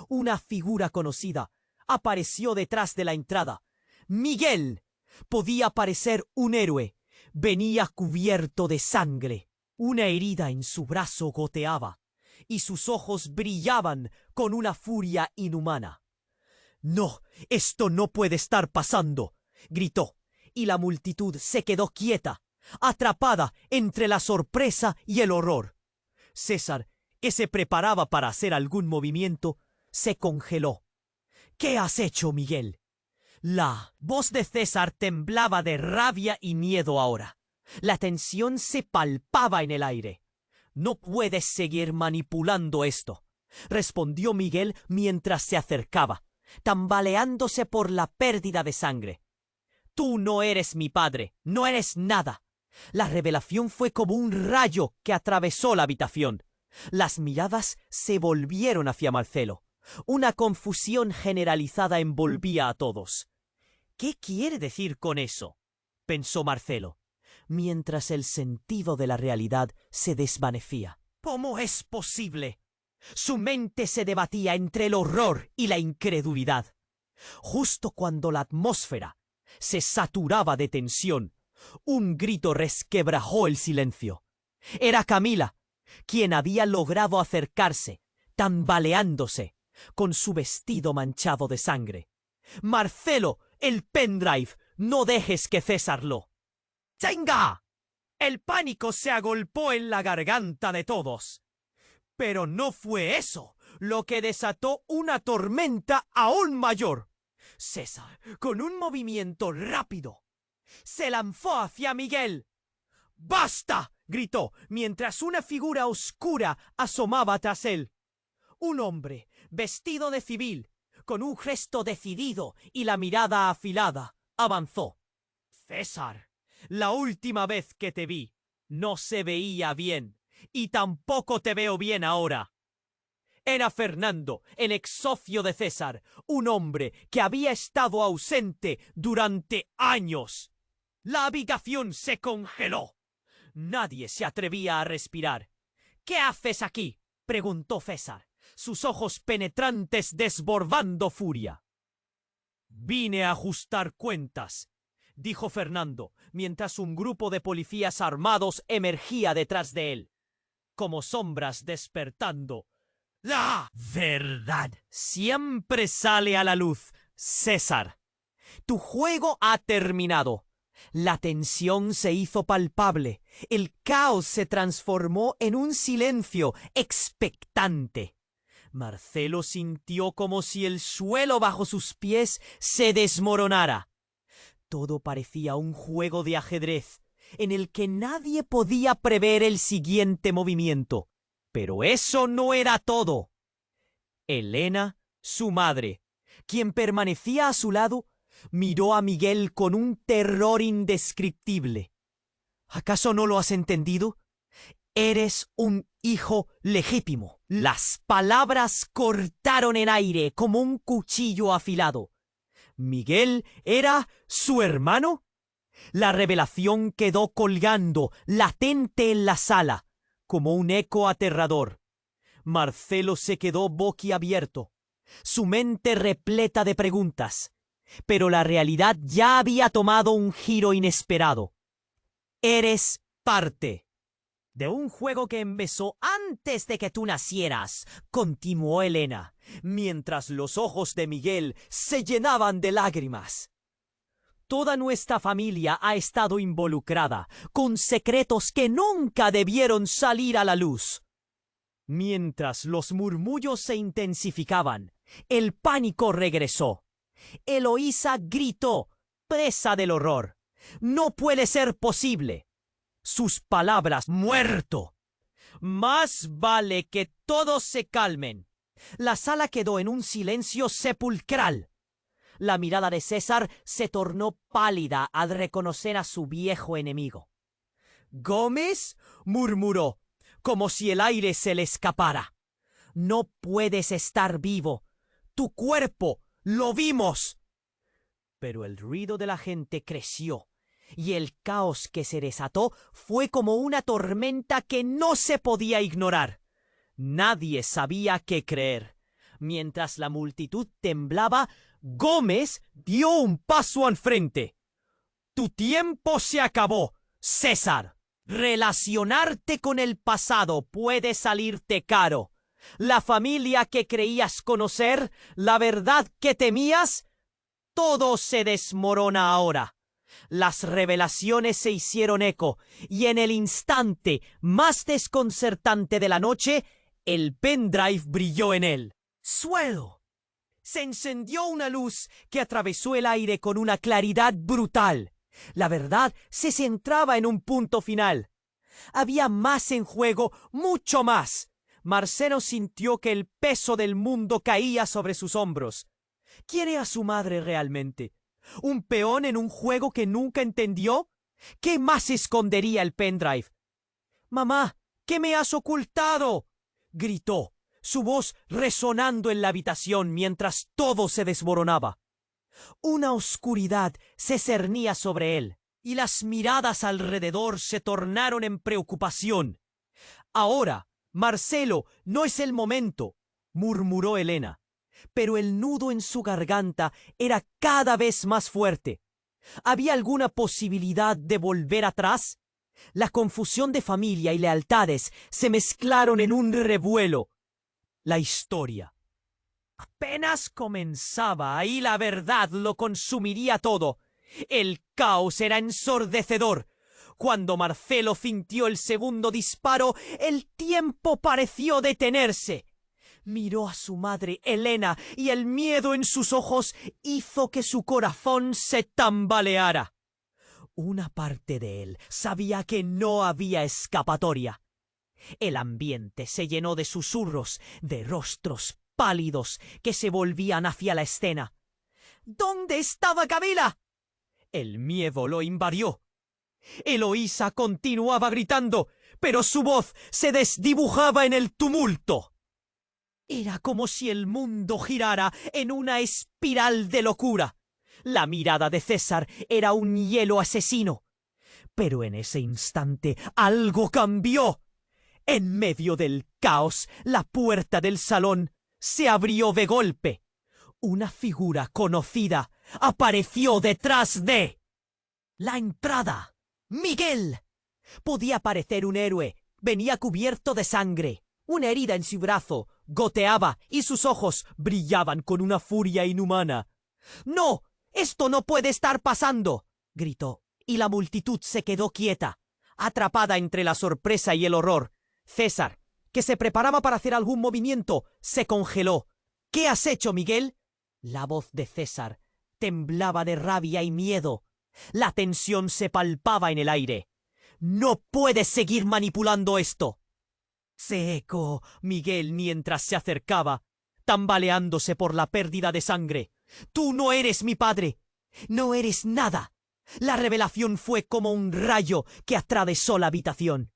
Una figura conocida apareció detrás de la entrada. ¡Miguel! Podía parecer un héroe. Venía cubierto de sangre. Una herida en su brazo goteaba, y sus ojos brillaban con una furia inhumana. «No, esto no puede estar pasando», gritó, y la multitud se quedó quieta, atrapada entre la sorpresa y el horror. César, que se preparaba para hacer algún movimiento, se congeló. «¿Qué has hecho, Miguel?» La voz de César temblaba de rabia y miedo ahora. La tensión se palpaba en el aire. «No puedes seguir manipulando esto», respondió Miguel mientras se acercaba, tambaleándose por la pérdida de sangre. «Tú no eres mi padre, no eres nada». La revelación fue como un rayo que atravesó la habitación. Las miradas se volvieron hacia Marcelo. Una confusión generalizada envolvía a todos. «¿Qué quiere decir con eso?», pensó Marcelo, mientras el sentido de la realidad se desvanecía. «¿Cómo es posible?». Su mente se debatía entre el horror y la incredulidad. Justo cuando la atmósfera se saturaba de tensión, un grito resquebrajó el silencio. Era Camila, quien había logrado acercarse, tambaleándose, con su vestido manchado de sangre. «Marcelo, el pendrive, no dejes que César lo...» «¡Tenga!». El pánico se agolpó en la garganta de todos. Pero no fue eso lo que desató una tormenta aún mayor. César, con un movimiento rápido, se lanzó hacia Miguel. «¡Basta!», gritó, mientras una figura oscura asomaba tras él. Un hombre, vestido de civil, con un gesto decidido y la mirada afilada, avanzó. «César, la última vez que te vi, no se veía bien, y tampoco te veo bien ahora». Era Fernando, el ex socio de César, un hombre que había estado ausente durante años. La habitación se congeló. Nadie se atrevía a respirar. «¿Qué haces aquí?», preguntó César, sus ojos penetrantes desbordando furia. «Vine a ajustar cuentas», dijo Fernando, mientras un grupo de policías armados emergía detrás de él, como sombras despertando. «La verdad siempre sale a la luz, César. Tu juego ha terminado». La tensión se hizo palpable. El caos se transformó en un silencio expectante. Marcelo sintió como si el suelo bajo sus pies se desmoronara. Todo parecía un juego de ajedrez, en el que nadie podía prever el siguiente movimiento. Pero eso no era todo. Elena, su madre, quien permanecía a su lado, miró a Miguel con un terror indescriptible. «¿Acaso no lo has entendido? Eres un hijo legítimo». Las palabras cortaron el aire como un cuchillo afilado. ¿Miguel era su hermano? La revelación quedó colgando, latente en la sala, como un eco aterrador. Marcelo se quedó boquiabierto, su mente repleta de preguntas. Pero la realidad ya había tomado un giro inesperado. Eres parte de un juego que empezó antes de que tú nacieras, continuó Elena, mientras los ojos de Miguel se llenaban de lágrimas. Toda nuestra familia ha estado involucrada, con secretos que nunca debieron salir a la luz. Mientras los murmullos se intensificaban, el pánico regresó. Eloísa gritó, presa del horror. «¡No puede ser posible!» Sus palabras, «muerto». Más vale que todos se calmen. La sala quedó en un silencio sepulcral. La mirada de César se tornó pálida al reconocer a su viejo enemigo. «¿Gómez?», murmuró, como si el aire se le escapara. «No puedes estar vivo. Tu cuerpo, lo vimos». Pero el ruido de la gente creció, y el caos que se desató fue como una tormenta que no se podía ignorar. Nadie sabía qué creer. Mientras la multitud temblaba, Gómez dio un paso al frente. «Tu tiempo se acabó, César. Relacionarte con el pasado puede salirte caro. La familia que creías conocer, la verdad que temías, todo se desmorona ahora». Las revelaciones se hicieron eco, y en el instante más desconcertante de la noche, el pendrive brilló en el suelo. Se encendió una luz que atravesó el aire con una claridad brutal. La verdad se centraba en un punto final. Había más en juego, mucho más. Marcelo sintió que el peso del mundo caía sobre sus hombros. ¿Quién era su madre realmente? ¿Un peón en un juego que nunca entendió? ¿Qué más escondería el pendrive? «Mamá, ¿qué me has ocultado?», gritó, su voz resonando en la habitación mientras todo se desmoronaba. Una oscuridad se cernía sobre él, y las miradas alrededor se tornaron en preocupación. «Ahora, Marcelo, no es el momento», murmuró Elena. Pero el nudo en su garganta era cada vez más fuerte. ¿Había alguna posibilidad de volver atrás? La confusión de familia y lealtades se mezclaron en un revuelo. La historia apenas comenzaba y la verdad lo consumiría todo. El caos era ensordecedor. Cuando Marcelo fintió el segundo disparo, el tiempo pareció detenerse. Miró a su madre Elena y el miedo en sus ojos hizo que su corazón se tambaleara. Una parte de él sabía que no había escapatoria. El ambiente se llenó de susurros, de rostros pálidos que se volvían hacia la escena. ¿Dónde estaba Camila? El miedo lo invadió. Eloísa continuaba gritando, pero su voz se desdibujaba en el tumulto. Era como si el mundo girara en una espiral de locura. La mirada de César era un hielo asesino. Pero en ese instante algo cambió. En medio del caos, la puerta del salón se abrió de golpe. Una figura conocida apareció detrás de la entrada. ¡Miguel! Podía parecer un héroe. Venía cubierto de sangre. Una herida en su brazo goteaba y sus ojos brillaban con una furia inhumana. «¡No! ¡Esto no puede estar pasando!», gritó, y la multitud se quedó quieta, atrapada entre la sorpresa y el horror. César, que se preparaba para hacer algún movimiento, se congeló. «¿Qué has hecho, Miguel?». La voz de César temblaba de rabia y miedo. La tensión se palpaba en el aire. «¡No puedes seguir manipulando esto!». Se ecó Miguel mientras se acercaba, tambaleándose por la pérdida de sangre. «Tú no eres mi padre. No eres nada». La revelación fue como un rayo que atravesó la habitación.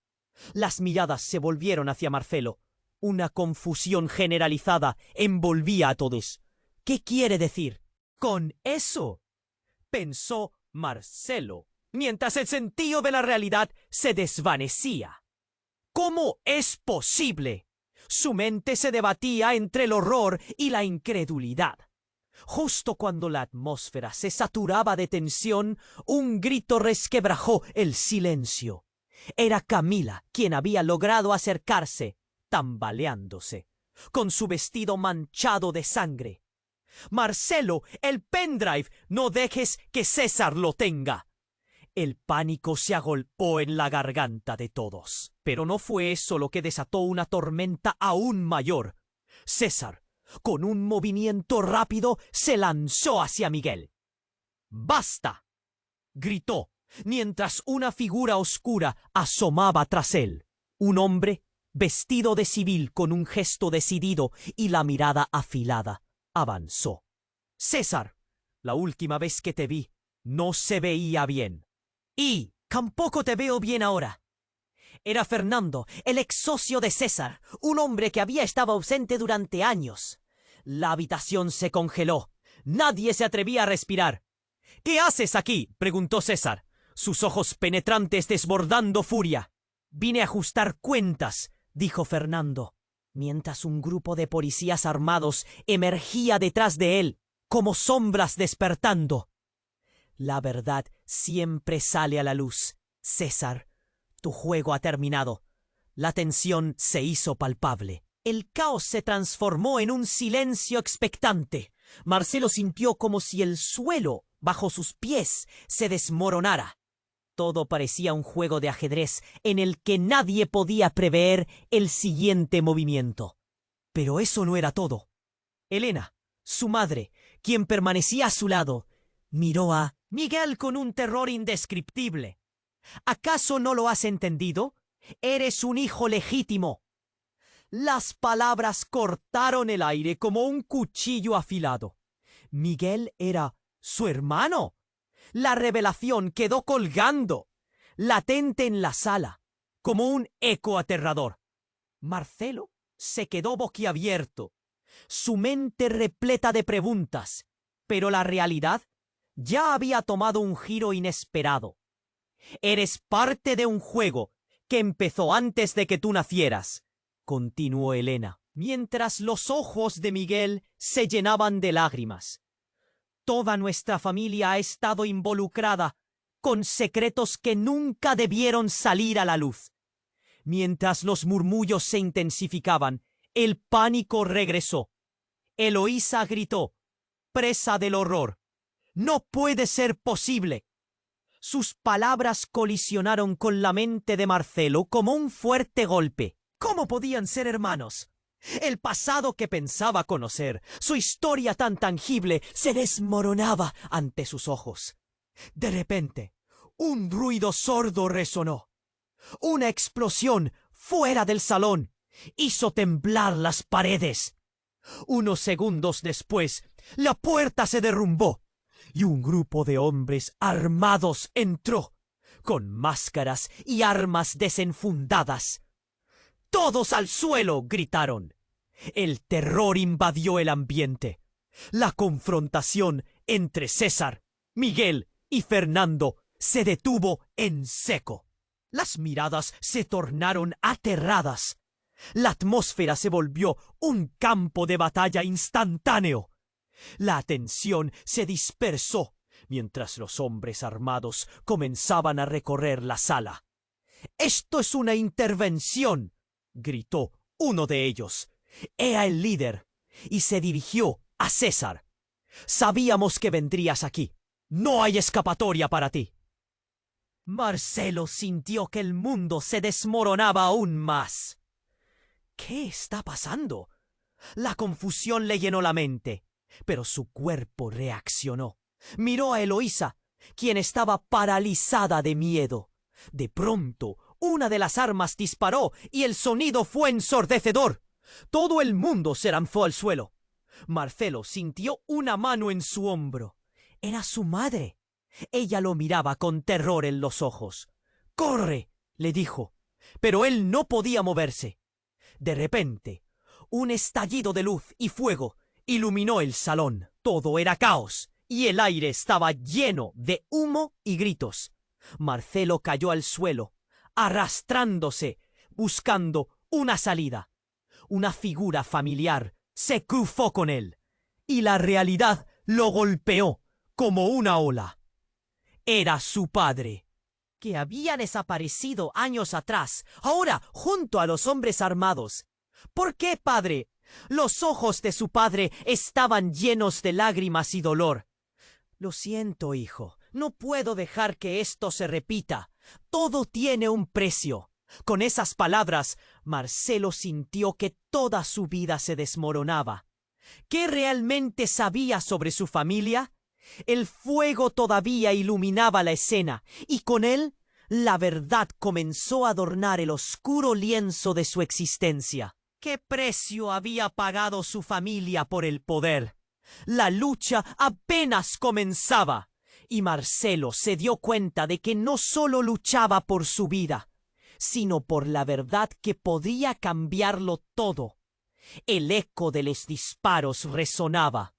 Las miradas se volvieron hacia Marcelo. Una confusión generalizada envolvía a todos. «¿Qué quiere decir con eso?», pensó Marcelo, mientras el sentido de la realidad se desvanecía. «¿Cómo es posible?». Su mente se debatía entre el horror y la incredulidad. Justo cuando la atmósfera se saturaba de tensión, un grito resquebrajó el silencio. Era Camila quien había logrado acercarse, tambaleándose, con su vestido manchado de sangre. «Marcelo, el pendrive, no dejes que César lo tenga». El pánico se agolpó en la garganta de todos. Pero no fue eso lo que desató una tormenta aún mayor. César, con un movimiento rápido, se lanzó hacia Miguel. «¡Basta!», gritó, mientras una figura oscura asomaba tras él. Un hombre, vestido de civil con un gesto decidido y la mirada afilada, avanzó. «César, la última vez que te vi, no se veía bien. Y tampoco te veo bien ahora». Era Fernando, el ex socio de César, un hombre que había estado ausente durante años. La habitación se congeló. Nadie se atrevía a respirar. «¿Qué haces aquí?», preguntó César, sus ojos penetrantes desbordando furia. «Vine a ajustar cuentas», dijo Fernando, mientras un grupo de policías armados emergía detrás de él, como sombras despertando. «La verdad siempre sale a la luz, César. Tu juego ha terminado». La tensión se hizo palpable. El caos se transformó en un silencio expectante. Marcelo sintió como si el suelo bajo sus pies se desmoronara. Todo parecía un juego de ajedrez en el que nadie podía prever el siguiente movimiento. Pero eso no era todo. Elena, su madre, quien permanecía a su lado, miró a Miguel con un terror indescriptible. «¿Acaso no lo has entendido? Eres un hijo legítimo». Las palabras cortaron el aire como un cuchillo afilado. Miguel era su hermano. La revelación quedó colgando, latente en la sala, como un eco aterrador. Marcelo se quedó boquiabierto, su mente repleta de preguntas, pero la realidad ya había tomado un giro inesperado. «Eres parte de un juego que empezó antes de que tú nacieras», continuó Elena, mientras los ojos de Miguel se llenaban de lágrimas. «Toda nuestra familia ha estado involucrada con secretos que nunca debieron salir a la luz». Mientras los murmullos se intensificaban, el pánico regresó. Eloísa gritó, presa del horror: «¡No puede ser posible!». Sus palabras colisionaron con la mente de Marcelo como un fuerte golpe. ¿Cómo podían ser hermanos? El pasado que pensaba conocer, su historia tan tangible, se desmoronaba ante sus ojos. De repente, un ruido sordo resonó. Una explosión fuera del salón hizo temblar las paredes. Unos segundos después, la puerta se derrumbó y un grupo de hombres armados entró, con máscaras y armas desenfundadas. «¡Todos al suelo!», gritaron. El terror invadió el ambiente. La confrontación entre César, Miguel y Fernando se detuvo en seco. Las miradas se tornaron aterradas. La atmósfera se volvió un campo de batalla instantáneo. La atención se dispersó mientras los hombres armados comenzaban a recorrer la sala. «¡Esto es una intervención!», gritó uno de ellos. Era el líder y se dirigió a César. «Sabíamos que vendrías aquí. No hay escapatoria para ti». Marcelo sintió que el mundo se desmoronaba aún más. ¿Qué está pasando? La confusión le llenó la mente, pero su cuerpo reaccionó. Miró a Eloísa, quien estaba paralizada de miedo. De pronto, una de las armas disparó y el sonido fue ensordecedor. Todo el mundo se lanzó al suelo. Marcelo sintió una mano en su hombro. Era su madre. Ella lo miraba con terror en los ojos. «¡Corre!», le dijo, pero él no podía moverse. De repente, un estallido de luz y fuego iluminó el salón. Todo era caos y el aire estaba lleno de humo y gritos. Marcelo cayó al suelo, arrastrándose, buscando una salida. Una figura familiar se cruzó con él. y la realidad lo golpeó como una ola. Era su padre, que había desaparecido años atrás, ahora junto a los hombres armados. ¿Por qué, padre? Los ojos de su padre estaban llenos de lágrimas y dolor. Lo siento, hijo, no puedo dejar que esto se repita. Todo tiene un precio. Con esas palabras, Marcelo sintió que toda su vida se desmoronaba. ¿Qué realmente sabía sobre su familia? El fuego todavía iluminaba la escena, y con él, la verdad comenzó a adornar el oscuro lienzo de su existencia. ¿Qué precio había pagado su familia por el poder? La lucha apenas comenzaba, y Marcelo se dio cuenta de que no solo luchaba por su vida, sino por la verdad que podía cambiarlo todo. El eco de los disparos resonaba,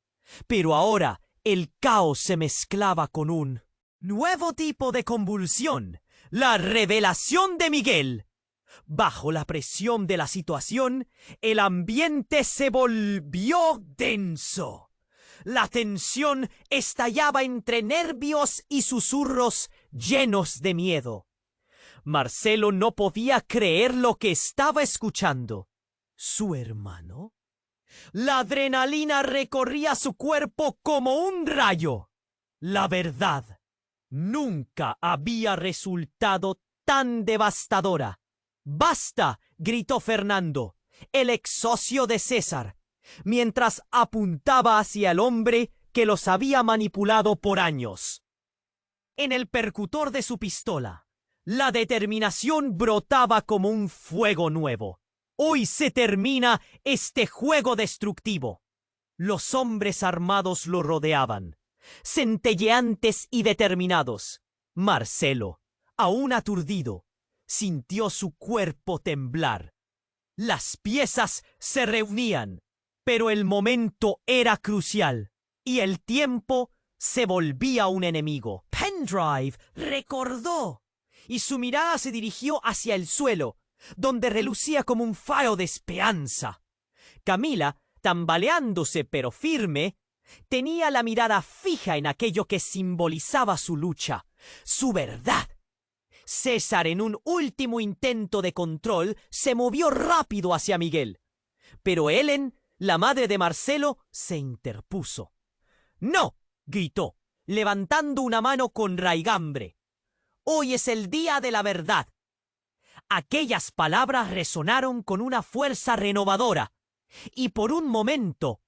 pero ahora el caos se mezclaba con un nuevo tipo de convulsión, la revelación de Miguel. Bajo la presión de la situación, el ambiente se volvió denso. La tensión estallaba entre nervios y susurros llenos de miedo. Marcelo no podía creer lo que estaba escuchando. ¿Su hermano? La adrenalina recorría su cuerpo como un rayo. La verdad nunca había resultado tan devastadora. ¡Basta!, gritó Fernando, el ex socio de César, mientras apuntaba hacia el hombre que los había manipulado por años. En el percutor de su pistola, la determinación brotaba como un fuego nuevo. Hoy se termina este juego destructivo. Los hombres armados lo rodeaban, centelleantes y determinados. Marcelo, aún aturdido, sintió su cuerpo temblar. Las piezas se reunían, pero el momento era crucial, y el tiempo se volvía un enemigo. Pendrive recordó, y su mirada se dirigió hacia el suelo, donde relucía como un faro de esperanza. Camila, tambaleándose pero firme, tenía la mirada fija en aquello que simbolizaba su lucha, su verdad. César, en un último intento de control, se movió rápido hacia Miguel. Pero Helen, la madre de Marcelo, se interpuso. «¡No!», gritó, levantando una mano con raigambre. «Hoy es el día de la verdad». Aquellas palabras resonaron con una fuerza renovadora, y por un momento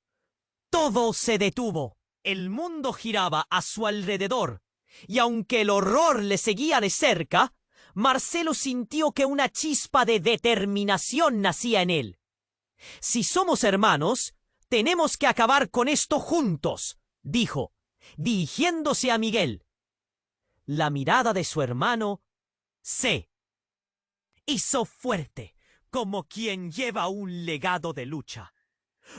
todo se detuvo. El mundo giraba a su alrededor, y aunque el horror le seguía de cerca, Marcelo sintió que una chispa de determinación nacía en él. «Si somos hermanos, tenemos que acabar con esto juntos», dijo, dirigiéndose a Miguel. La mirada de su hermano se hizo fuerte, como quien lleva un legado de lucha.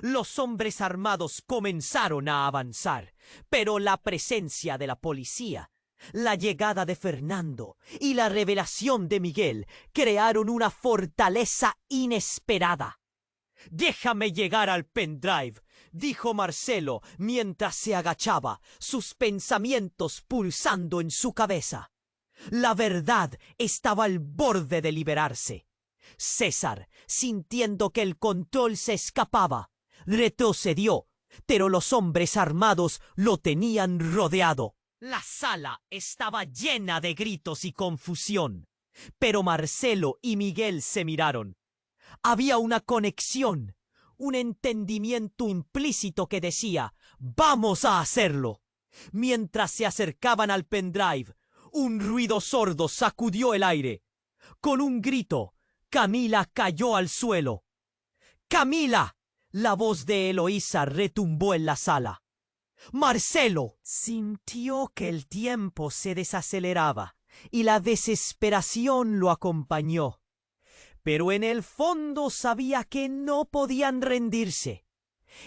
Los hombres armados comenzaron a avanzar, pero la presencia de la policía, la llegada de Fernando y la revelación de Miguel crearon una fortaleza inesperada. «Déjame llegar al pendrive», dijo Marcelo mientras se agachaba, sus pensamientos pulsando en su cabeza. La verdad estaba al borde de liberarse. César, sintiendo que el control se escapaba, retrocedió, pero los hombres armados lo tenían rodeado. La sala estaba llena de gritos y confusión, pero Marcelo y Miguel se miraron. Había una conexión, un entendimiento implícito que decía «¡Vamos a hacerlo!». Mientras se acercaban al pendrive, un ruido sordo sacudió el aire. Con un grito, Camila cayó al suelo. «¡Camila!», la voz de Eloísa retumbó en la sala. Marcelo sintió que el tiempo se desaceleraba y la desesperación lo acompañó. Pero en el fondo sabía que no podían rendirse.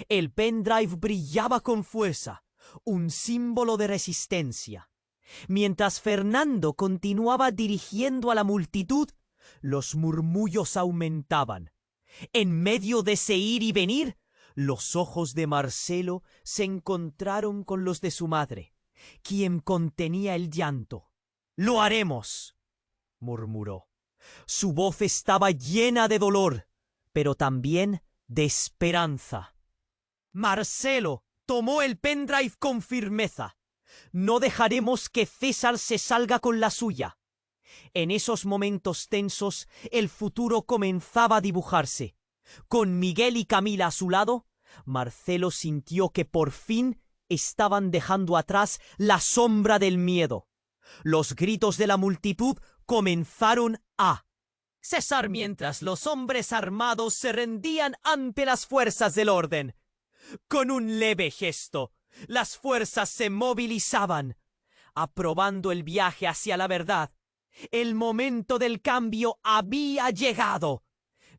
El pendrive brillaba con fuerza, un símbolo de resistencia. Mientras Fernando continuaba dirigiendo a la multitud, los murmullos aumentaban. En medio de ese ir y venir, Los ojos de Marcelo se encontraron con los de su madre, quien contenía el llanto. «¡Lo haremos!», murmuró. Su voz estaba llena de dolor, pero también de esperanza. Marcelo tomó el pendrive con firmeza. «No dejaremos que César se salga con la suya». En esos momentos tensos, el futuro comenzaba a dibujarse. Con Miguel y Camila a su lado, Marcelo sintió que por fin estaban dejando atrás la sombra del miedo. Los gritos de la multitud comenzaron a cesar mientras los hombres armados se rendían ante las fuerzas del orden. Con un leve gesto, las fuerzas se movilizaban, aprobando el viaje hacia la verdad. El momento del cambio había llegado.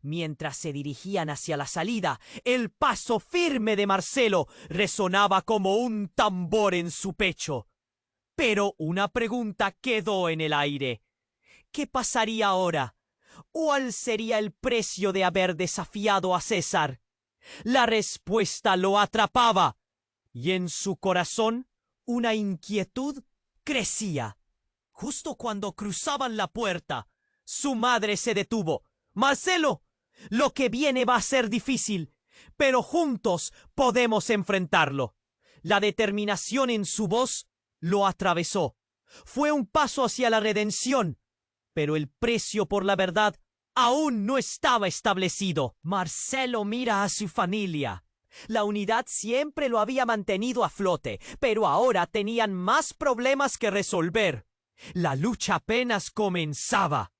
Mientras se dirigían hacia la salida, el paso firme de Marcelo resonaba como un tambor en su pecho. Pero una pregunta quedó en el aire. ¿Qué pasaría ahora? ¿Cuál sería el precio de haber desafiado a César? La respuesta lo atrapaba, y en su corazón una inquietud crecía. Justo cuando cruzaban la puerta, su madre se detuvo. «Marcelo, lo que viene va a ser difícil, pero juntos podemos enfrentarlo». La determinación en su voz lo atravesó. Fue un paso hacia la redención, pero el precio por la verdad aún no estaba establecido. Marcelo mira a su familia. La unidad siempre lo había mantenido a flote, pero ahora tenían más problemas que resolver. La lucha apenas comenzaba.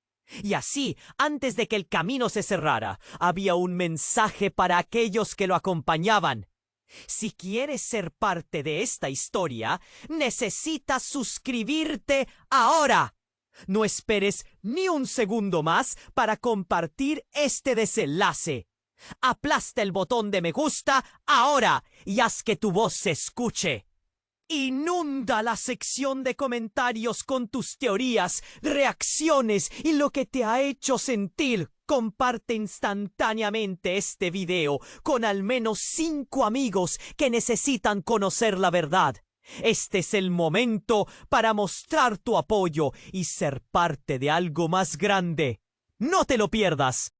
Y así, antes de que el camino se cerrara, había un mensaje para aquellos que lo acompañaban. Si quieres ser parte de esta historia, necesitas suscribirte ahora. No esperes ni un segundo más para compartir este desenlace. Aplasta el botón de me gusta ahora y haz que tu voz se escuche. Inunda la sección de comentarios con tus teorías, reacciones y lo que te ha hecho sentir. Comparte instantáneamente este video con al menos 5 amigos que necesitan conocer la verdad. Este es el momento para mostrar tu apoyo y ser parte de algo más grande. ¡No te lo pierdas!